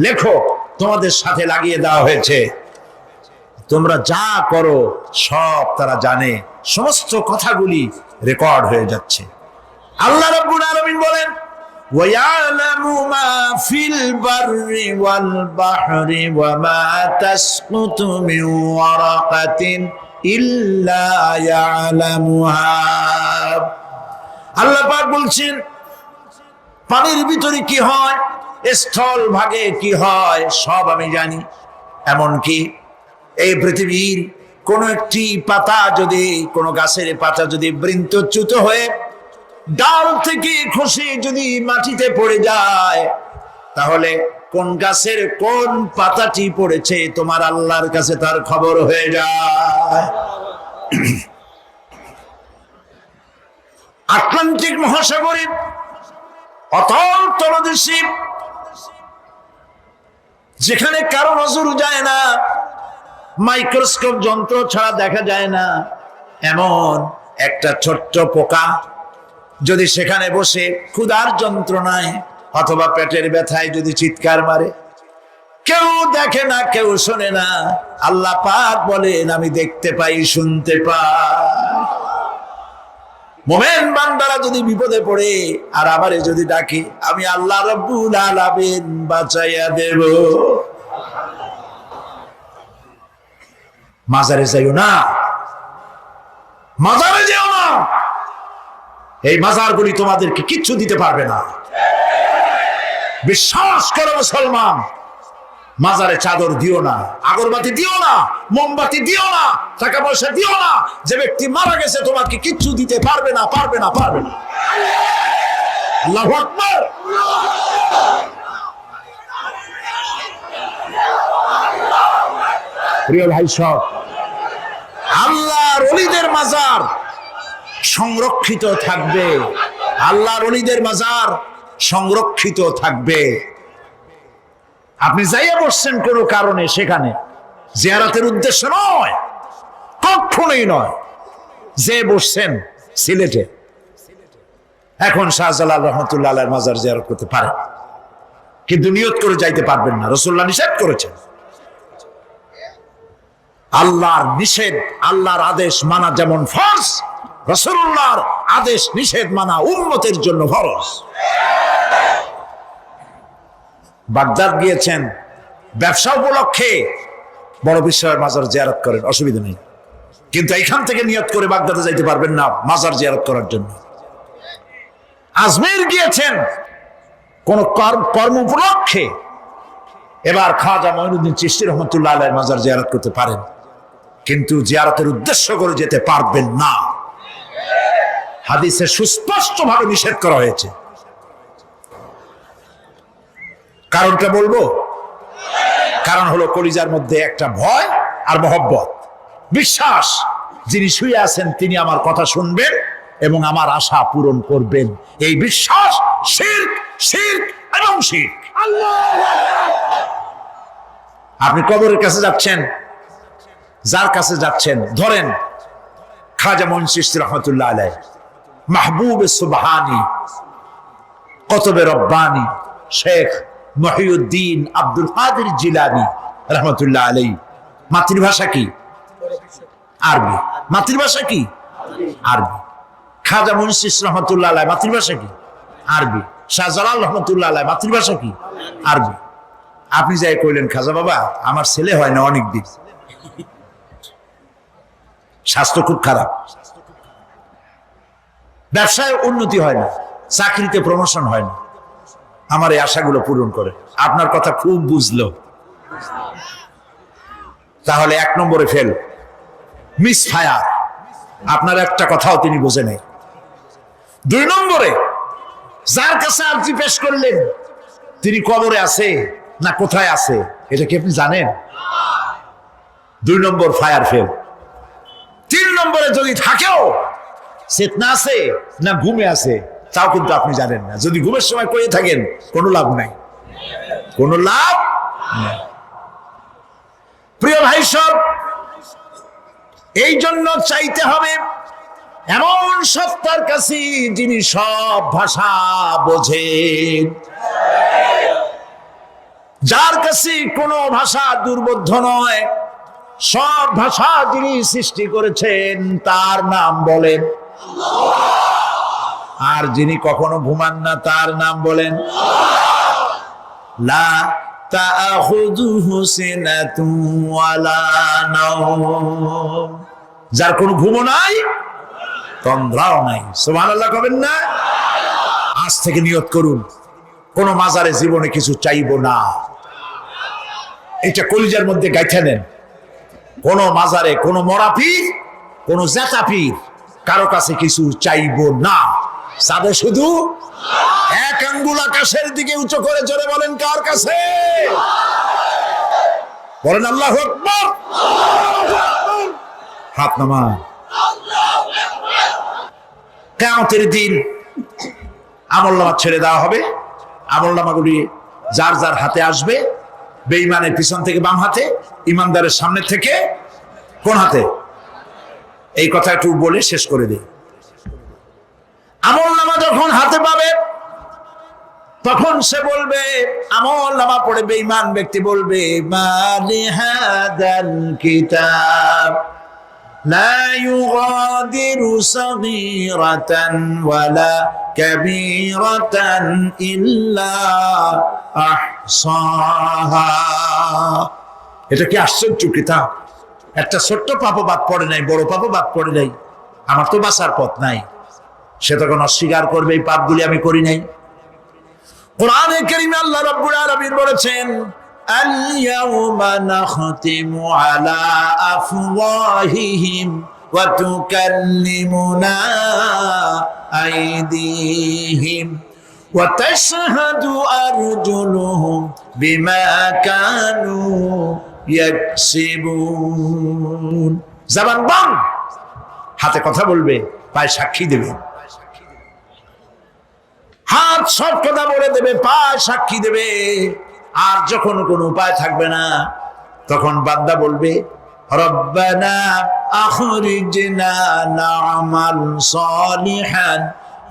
লেখক তোমাদের সাথে লাগিয়ে দেওয়া হয়েছে, তোমরা যা করো সব তারা জানে, সমস্ত কথাগুলি রেকর্ড হয়ে যাচ্ছে। আল্লাহ রাব্বুল আলামিন বলেন, ওয়া ইয়ালামু মা ফিল বাররি ওয়াল বাহরি ওয়া মা তাসকুতু মিন ওয়ারাকাতিন ইল্লা ইয়ালামুহা। আল্লাহ পাক বলছেন, পানির ভিতরে কি হয়, স্থল ভাগে কি হয়, সব আমি জানি। এমনকি এই পৃথিবীর কোন একটি পাতা যদি, কোন গাছের পাতা যদি বৃন্তচ্যুত হয়ে ডাল থেকে খসে যদি মাটিতে পড়ে যায়, তাহলে কোন গাছের কোন পাতাটি পড়েছে তোমার আল্লাহর কাছে তার খবর হয়ে যায়। আটলান্টিক মহাসাগরে অতল তলদেশে, যেখানে কারো নজর যায় না, মাইক্রোস্কোপ যন্ত্র ছাড়া দেখা যায় না, এমন একটা ছোট্ট পোকা যদি সেখানে বসে ক্ষুধার যন্ত্রণায় অথবা পেটের ব্যথায় যদি চিৎকার মারে, কেউ দেখে না, কেউ শোনে না, আল্লাহ পাক বলেন আমি দেখতে পাই, শুনতে পাই। মুমিন বান্দারা যদি বিপদে পড়ে আর আমারে যদি ডাকে, আমি আল্লাহ রাব্বুল আলামিন বাঁচাইয়া দেব। মাজারে যাইও না, মাজারে যেও না, এই মাজারগুলি তোমাদেরকে কিচ্ছু দিতে পারবে না। বিশ্বাস করো মুসলমান, মাজারে চাদর দিও না, আগরবাতি দিও না, মোমবাতি দিও না, টাকা পয়সা দিও না। যে ব্যক্তি মারা গেছে তোমাকে কিচ্ছু দিতে পারবে না, পারবে না, পারবে না। আল্লাহু আকবার। প্রিয় ভাই সব, আল্লাহর ওলিদের মাজার সংরক্ষিত থাকবে, আল্লাহর ওলিদের মাজার সংরক্ষিত থাকবে। আপনি যাইয়া বসছেন কোনো কারণে, সেখানে জিয়ারতের উদ্দেশ্য নয়, কখনোই নয়। যে বসছেন সিলেটে, এখন শাহজালাল রহমতুল্লাহ আলাইহির মাজার জিয়ারত করতে পারেন, কিন্তু নিয়ত করে যাইতে পারবেন না, রাসূলুল্লাহ নিষেধ করেছেন। আল্লাহর নিষেধ, আল্লাহর আদেশ মানা যেমন ফরজ, রাসূলুল্লাহর আদেশ নিষেধ মানা উম্মতের জন্য ফরজ। বাগদাদ গিয়েছেন ব্যবসা উপলক্ষে, বড় বিশ্বের মাজার জিয়ারত করেন, অসুবিধা নেই, কিন্তু এখান থেকে নিয়ত করে বাগদাদে যাইতে পারবেন না মাজার জিয়ারত করার জন্য। আজমির গিয়েছেন কোন কর্ম উপলক্ষে, এবার খাজা মঈনুদ্দিন চিশতি রহমতুল্লাহ আলাইহির মাজার জিয়ারত করতে পারেন, কিন্তু জিয়ারতের উদ্দেশ্য করে যেতে পারবেন না। হাদিসে সুস্পষ্টভাবে নিষেধ করা হয়েছে। কারণটা বলবো? কারণ হলো কলিজার মধ্যে একটা ভয় আর মহব্বত, বিশ্বাস, যিনি শুয়ে আছেন তিনি আমার কথা শুনবেন এবং আমার আশা পূরণ করবেন, এই বিশ্বাস শিরক, শিরক এবং শিরক। আপনি কবরের কাছে যাচ্ছেন, যার কাছে যাচ্ছেন, ধরেন খাজা মঈন চিশতি রহমতুল্লাহ আলাইহি, মাহবুব সুবহানী, কুতুব রব্বানী, শেখ মহিউদ্দিন আব্দুল কাদের জিলানী রহমতুল্লাহ আলাইহি। মাতৃভাষা কি? আরবি। মাতৃভাষা কি? আরবি। খাজা মঈন চিশতি রহমতুল্লাহ আলাইহি মাতৃভাষা কি? আরবি। শাহজালাল রহমতুল্লাহ আলাইহি মাতৃভাষা কি? আরবি। আপনি যাই কইলেন, খাজা বাবা আমার ছেলে হয় না অনেক দিন, স্বাস্থ্য খুব খারাপ, ব্যবসায় উন্নতি হয় না, চাকরিতে প্রমোশন হয় না, আমার এই আশাগুলো পূরণ করে। আপনার কথা খুব বুঝলো, তাহলে 1 নম্বরে ফেল, মিস ফায়ার, আপনার একটা কথাও তিনি বোঝে নাই। 2 নম্বরে যার কাছে আর্জি পেশ করলেন তিনি কবরে আছে না কোথায় আছে এটা কি আপনি জানেন? 2 নম্বর ফায়ার ফেল। 3 নম্বরে যদি থাকেও চেতনা আছে না ঘুমে আছে তাও কিন্তু আপনি জানেন না। যদি ঘুমের সময় কয়ে থাকেন কোনো লাভ নাই, কোনো লাভ নাই। প্রিয় ভাই সব, এই জন্য চাইতে হবে এমন সত্তার কাছে যিনি সব ভাষা বোঝেন, যার কাছে কোনো ভাষা দুর্বোধ্য নয়, সব ভাষা যিনি সৃষ্টি করেছেন তার নাম বলেন, আর যিনি কখনো ঘুমান না তার নাম বলেন লা তাখুযুহু সিনাতুন ওয়ালা নাওম, যার কোনো ঘুমও নাই তন্দ্রাও নাই। সুবহানাল্লাহ কবেন না? আজ থেকে নিয়ত করুন কোন মাজারে জীবনে কিছু চাইবো না, এটা কলিজার মধ্যে গাইথা নেন। কোন মাজারে কোন মরা পীর, কোন জেতা পীর, কারো কাছে কিছু চাইবো না, চাবে শুধু এক আঙ্গুল আকাশের দিকে উঁচু করে জোরে বলেন কার কাছে? বলেন আল্লাহু আকবার। হাত নামান। কিয়ামতের দিন আমলনামা ছেড়ে দেওয়া হবে, আমলনামাগুলি যার যার হাতে আসবে, বেঈমানের পিছন থেকে বাম হাতে, ইমানদারের সামনে থেকে কোন হাতে? এই কথা একটু বলে শেষ করে দিই। আমলনামা যখন হাতে পাবে তখন সে বলবে, আমলনামা পড়ে বেঈমান ব্যক্তি বলবে, মালি হাদাল কিতাব লা ইউগাদিরু সাগীরাতান ওয়ালা কাবীরাতান ইল্লা আহসাহা। এটা কি আশ্চর্য কিতাব! একটা ছোট্ট পাপও বাদ পড়ে নাই, বড় পাপও বাদ পড়ে নাই। আমার তো বাঁচার পথ নাই। সে তখন অস্বীকার করবে এই পাপগুলি আমি করি নাই। কোরআনে কারীমে আল্লাহ রাব্বুল আলামিন বলেছেন, আল ইয়াউমা নাখতিমু আলা আফওয়াহিহিম ওয়া তুকাল্লিমুনা আইদিহিম ওয়া তাশহাদু আরজুলুহুম বিমা কানু ইয়াকসিবুন। জবান বন্ধ, হাতে কথা বলবে, পায়ে সাক্ষী দেবে। হাত সব কথা বলে দেবে, পায়ে সাক্ষী দেবে। আর যখন কোনো উপায় থাকবে না, তখন বান্দা বলবে রব্বানা আখরিজনা না'মাল সালিহান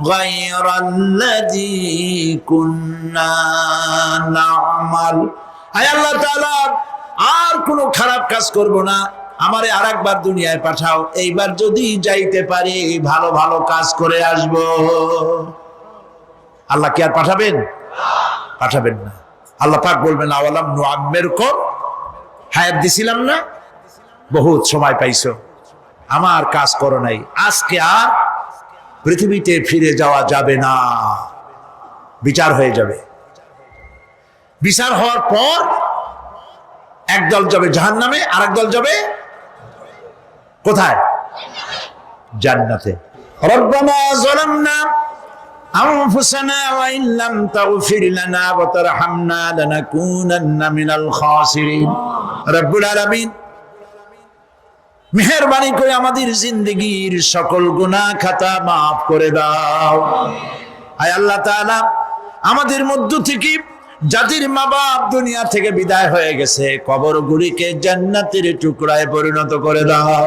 গায়রাল্লাযী কুন্না না'মাল। আয় আল্লাহ তাআলা, আর কোনো খারাপ কাজ করব না, আমারে আরেকবার দুনিয়ায় পাঠাও। এইবার যদি যাইতে পারি ভালো ভালো কাজ করে আসব। আল্লাহ কি আর পাঠাবেন? পাঠাবেন না। আল্লাহ পাক বলবেন আওয়ালাম নুআম্মিরকুম, হায়াত দিছিলাম না, বহুত সময় পাইছো, আমার কাজ করো নাই, আজকে আর পৃথিবীতে ফিরে যাওয়া যাবে না, বিচার হয়ে যাবে। বিচার হওয়ার পর একদল যাবে জাহান্নামে, আরেক দল যাবে কোথায়? জান্নাতে। রব্বানা যালামনা আনফুসানা ওয়া ইন লাম তাগফির লানা ওয়া তারহামনা লানাকুনান্না মিনাল খাসিরিন। রব্বুল আলামিন মেহেরবানি করে আমাদের জিন্দেগীর সকল গুনাহ খাতা মাফ করে দাও। আয় আল্লাহ তাআলা, আমাদের মধ্য থেকে যাদের মা বাপ দুনিয়া থেকে বিদায় হয়ে গেছে, কবরগুলিকে জান্নাতের টুকরায় পরিণত করে দাও।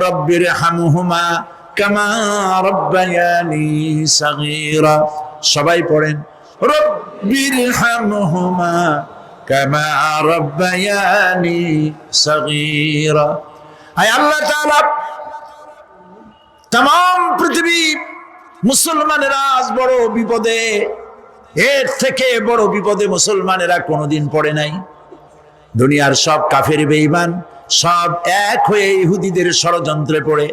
রব্বির হামহুমা কামা রব্বায়ানি সাগীরা। সবাই পড়েন রব্বির হামহুমা কামা রব্বায়ানি সাগীরা। আয় আল্লাহ তাআলা, तमाम পৃথিবী মুসলমানেরা আজ বড় বিপদে, এর থেকে বড় বিপদে মুসলমানেরা কোনোদিন পড়ে নাই। দুনিয়ার সব কাফের বেঈমান সব এক হয়ে ইহুদিদের ষড়যন্ত্রে পড়ে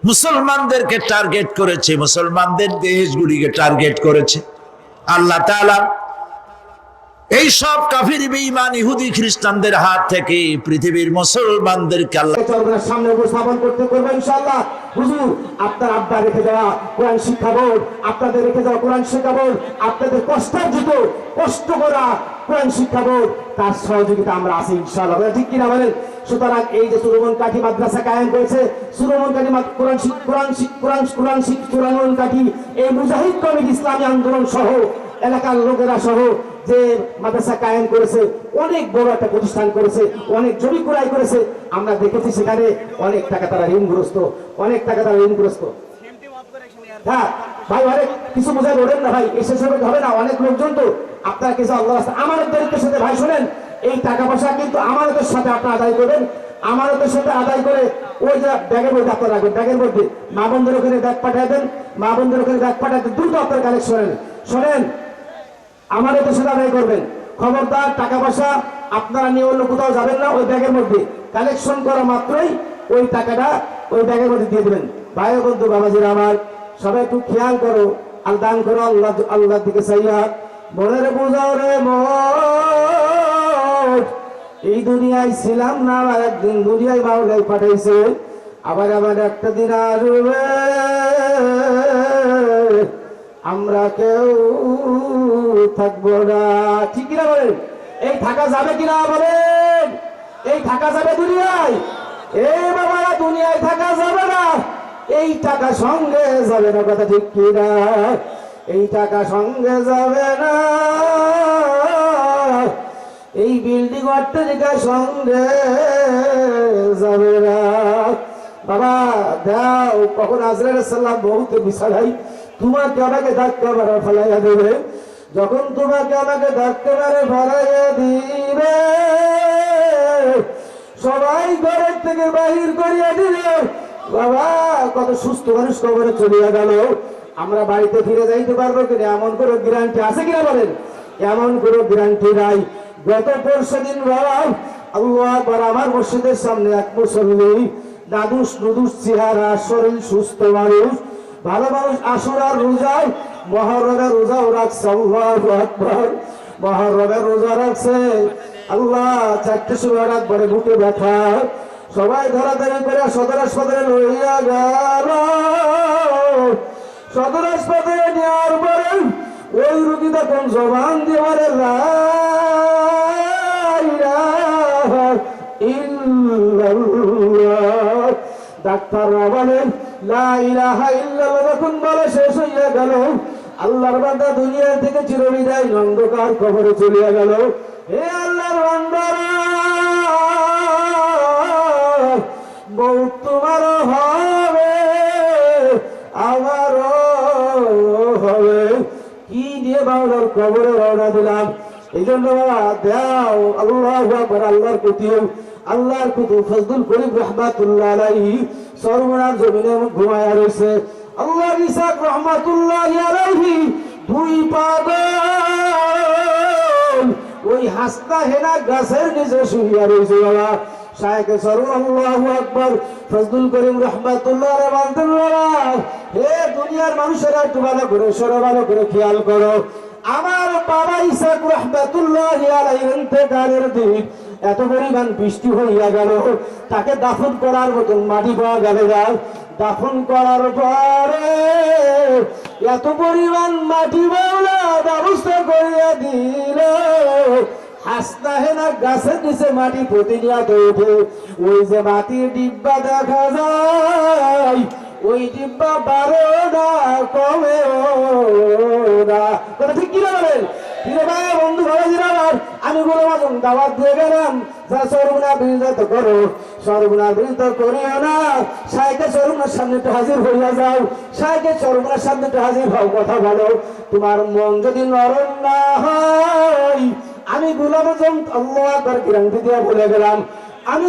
মুসলমানদেরকে টার্গেট করেছে, মুসলমানদের দেশগুলিকে টার্গেট করেছে। আল্লাহ তাআলা এই সব কাফির বেঈমান ইহুদি খ্রিস্টানদের হাত থেকে পৃথিবীর মুসলমানদেরকে আল্লাহ সামনে উপস্থাপন করতে করবো ইনশাআল্লাহ। হুজুর, আপনার আব্বা রেখে যাওয়া কোরআন শিক্ষা বোর্ড, আপনাদের রেখে যাওয়া কোরআন শিক্ষা বোর্ড, আপনাদের কষ্টার্জিত কষ্ট করা কোরআন শিক্ষা বোর্ড, তার সহযোগিতা আমরা আছি ইনশাআল্লাহ, ঠিক কিনা বলেন? সুতরাং এই যে সুরমন কাঠি মাদ্রাসা কায়েম করেছে, সুরমন কাঠি সুরমন কাঠি এই মুজাহিদ কমিটি ইসলামী আন্দোলন সহ এলাকার লোকেরা সহ যে মাদ্রাসা কায়েম করেছে, অনেক বড় একটা প্রতিষ্ঠান করেছে, অনেক জমি ক্রয় করেছে। আমরা দেখেছি সেখানে অনেক টাকা তারা ঋণগ্রস্ত, অনেক টাকা তারা ঋণগ্রস্ত। হ্যাঁ ভাই, অনেক কিছু বোঝায় ওঠেন না ভাই, এসে সবে হবে না, অনেক লোকজন তো। আপনারা কিছু আল্লাহ আমানতদারিত্বের সাথে ভাই শোনেন, এই টাকা পয়সা কিন্তু আমানতের সাথে আপনারা আদায় করবেন। আমানতের সাথে আদায় করে ওই যে ব্যাগের মধ্যে আপনারা রাখবেন, ব্যাগের মধ্যে মা বন্ধুর ওখানে ব্যাগ পাঠিয়ে দেন, মা বন্ধুর ওখানে ব্যাগ পাঠিয়ে দেন, দ্রুত আপনার কালেকশন শোনেন, আমানতের সাথে আদায় করবেন। খবরদার টাকা পয়সা আপনারা নিয়ে অন্য কোথাও যাবেন না, ওই ব্যাগের মধ্যে কালেকশন করা মাত্রই ওই টাকাটা ওই ব্যাগের মধ্যে দিয়ে দেবেন। ভাই বন্ধু বাবাজিরা আমার, সবাই একটু খেয়াল করো, আর দান করো আল্লাহ আল্লাহর দিকে চাইয়া। মনের বোঝাও রে মোট, এই দুনিয়ায় ছিলাম না, আবার একদিন দুনিয়ায় মাওলাই পাঠাইছে, আবার আমার একটা দিন আসবে, আমরা কেউ থাকবো না, ঠিক কিনা বলেন? এই থাকা যাবে কিনা বলেন? এই থাকা যাবে দুনিয়ায়? এই বাবা, দুনিয়ায় থাকা যাবে না, এই টাকা সঙ্গে যাবে না, কথা ঠিক কিনা? এই টাকা সঙ্গে যাবে না, এই বিল্ডিং অট্টালিকা সঙ্গে যাবে না। বাবা দাও, কখন আজরাইল সালাম বহুতে বিছানাই তোমাকে আমাকে ধাক্কা মারা ফেলাইয়া দেবে, যখন তোমাকে আমাকে ধাক্কা মারে ফেলাইয়া দিবে, সবাই ঘরের থেকে বাহির করিয়া দিলে, বাবা কত সুস্থ মানুষ কবরে চলিয়া গেল, আমরা বাড়িতে ফিরে যাইতে পারবো কিনা এমন কোনো গ্যারান্টি আছে কিনা বলেন? এমন কোনো গ্যারান্টি নাই। গত পরশুদিন বাবা আল্লাহ আকবার, আমার মসজিদের সামনে এক মুসল্লি, নাদুস নুদুস চেহারা, শরীর সুস্থ মানুষ, ভালো মানুষ, আসরার রোজায় মহরমের রোজাও রাখছে, আল্লাহু আকবার, মহরমের রোজা রাখছে। আল্লাহ 4টের সময় একবারে বুকে ব্যথা, সবাই ধরাধরি করে সদর হাসপাতালে লইয়া গেল। সদর হাসপাতালে নেওয়ার পরে ওই রুগী তখন জবান দিয়ে বলে লা ইলাহা ইল্লাল্লাহ। ডাক্তাররা বলেন লা ইলাহা ইল্লাল্লাহ যখন বলে শেষ হইয়া গেল, আল্লাহর বান্দা দুনিয়া থেকে চিরবিদায় অন্ধকার কবরে চলে গেল। হে আল্লাহর বান্দারা, মৌত তোমারও হবে, আমারও হবে। কি দিয়ে বাবার কবরে রওনা দিলাম। এই জন্য বাবা দাও আল্লাহু আকবার, আল্লাহর কুতুব, আল্লাহর কুতুব ফজলুল করিম রাহমাতুল্লাহ আলাইহি সর্বনার জমিনে ঘুমায়া রয়েছে। আল্লাহর ইসাক রাহমাতুল্লাহি আলাইহি দুই পাগল ওই হাসতা হেনা গাছের নিচে শুইয়া রয়েছে বাবা। শায়েখে সরুন আল্লাহু আকবার ফজলুল করিম রাহমাতুল্লাহ আলাইহি, হে দুনিয়ার মানুষেরা একটু ভালো করে সরো, ভালো করে খেয়াল করো। আমার বাবা ইসাক রাহমাতুল্লাহি আলাইহি ইন্তেকালের দিন এত পরিমাণ বৃষ্টি হইয়া গেল, তাকে দাফন করার মতন মাটি পাওয়া গেল না। দাফন করার পরে এত পরিমাণ মাটি বাউলা ব্যবস্থা করিয়া দিল, হাসনা হেনা গাছের নিচে মাটি প্রতিনিয়ত ওঠে। ওই যে মাটির ডিব্বা দেখা যায়, ওই ডিব্বা বারো না কমে না। কথা ঠিক কিনা বলেন? ভাই বন্ধু ভাই জিরাবার আমি গোলাম আজম দাওয়াত দিয়ে গেলাম, যারা সর্বনা বিরোধিত করো, সর্বনা বিরোধিত করিও না। শায়েখে সর্বনার সামনে একটু হাজির হইয়া যাও, শায়েখে সর্বনার সামনে একটু হাজির হও, কথা বলো। তোমার মন যদি নরম না হয়, আমি গোলাম আজম আল্লাহু আকবার গ্যারান্টি দিয়ে বলে গেলাম, আমি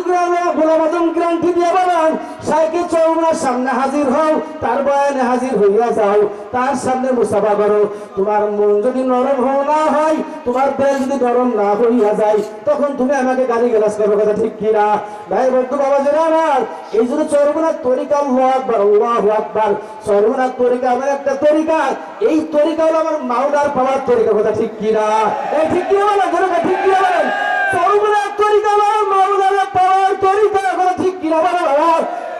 গোলাম আজম গ্যারান্টি দিয়ে বললাম, শায়েখে সর্বনার সামনে হাজির হও, তার বয়ানে হাজির হইয়া যাও, তার সামনে মুসাফা করো। তোমার মন যদি নরম না হয়, তোমার দেহ যদি নরম না হইয়া যায়, তখন তুমি আমাকে গালি গালাজ করবে, কথা ঠিক কিনা? ভাই বন্ধু বাবা যারা আমার, এই জন্য সর্বনার তরিকা আল্লাহু আকবার, আল্লাহু আকবার। সর্বনার তরিকা আমার একটা তরিকা, এই তরিকা হলো আমার মাওলার পাওয়ার তরিকা, কথা ঠিক কিনা? এই ঠিক কিনা বলেন, ঠিক কিনা বলেন? সর্বনার তরিকা আমার মাওলার পাওয়ার তরিকা, কথা ঠিক কিনা বলেন?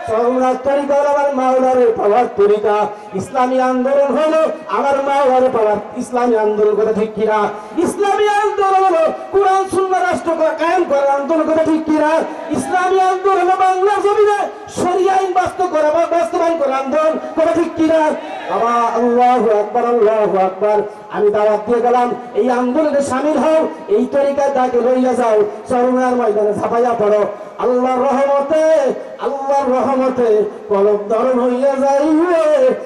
সর্বনার তরিকা হলো আমার মাওলারের পাওয়ার তরিকা। ইসলামী আন্দোলন হলো আমার মাওলারের পাওয়ার ইসলামী আন্দোলন, কথা ঠিক কিনা? ইসলামী আন্দোলন হলো কোরআন সুন্নাহ রাষ্ট্র কায়েম করার আন্দোলন, কথা ঠিক কিনা? ইসলামী আন্দোলন হলো বাংলা জমিনে শরিয়া আইন বাস্তবায়ন করার আন্দোলন, কথা ঠিক কিনা? বাবা আল্লাহু আকবার, আল্লাহু আকবার। আমি দাওয়াত দিয়ে গেলাম, এই আন্দোলনে শামিল হও, এই তরিকায় তাকে লইয়া যাও, সর্বনার ময়দানে ঝাঁপাইয়া পড়ো। আল্লাহর রহমতে, আল্লাহর রহমতে কলব নরম হইয়া যাইবে।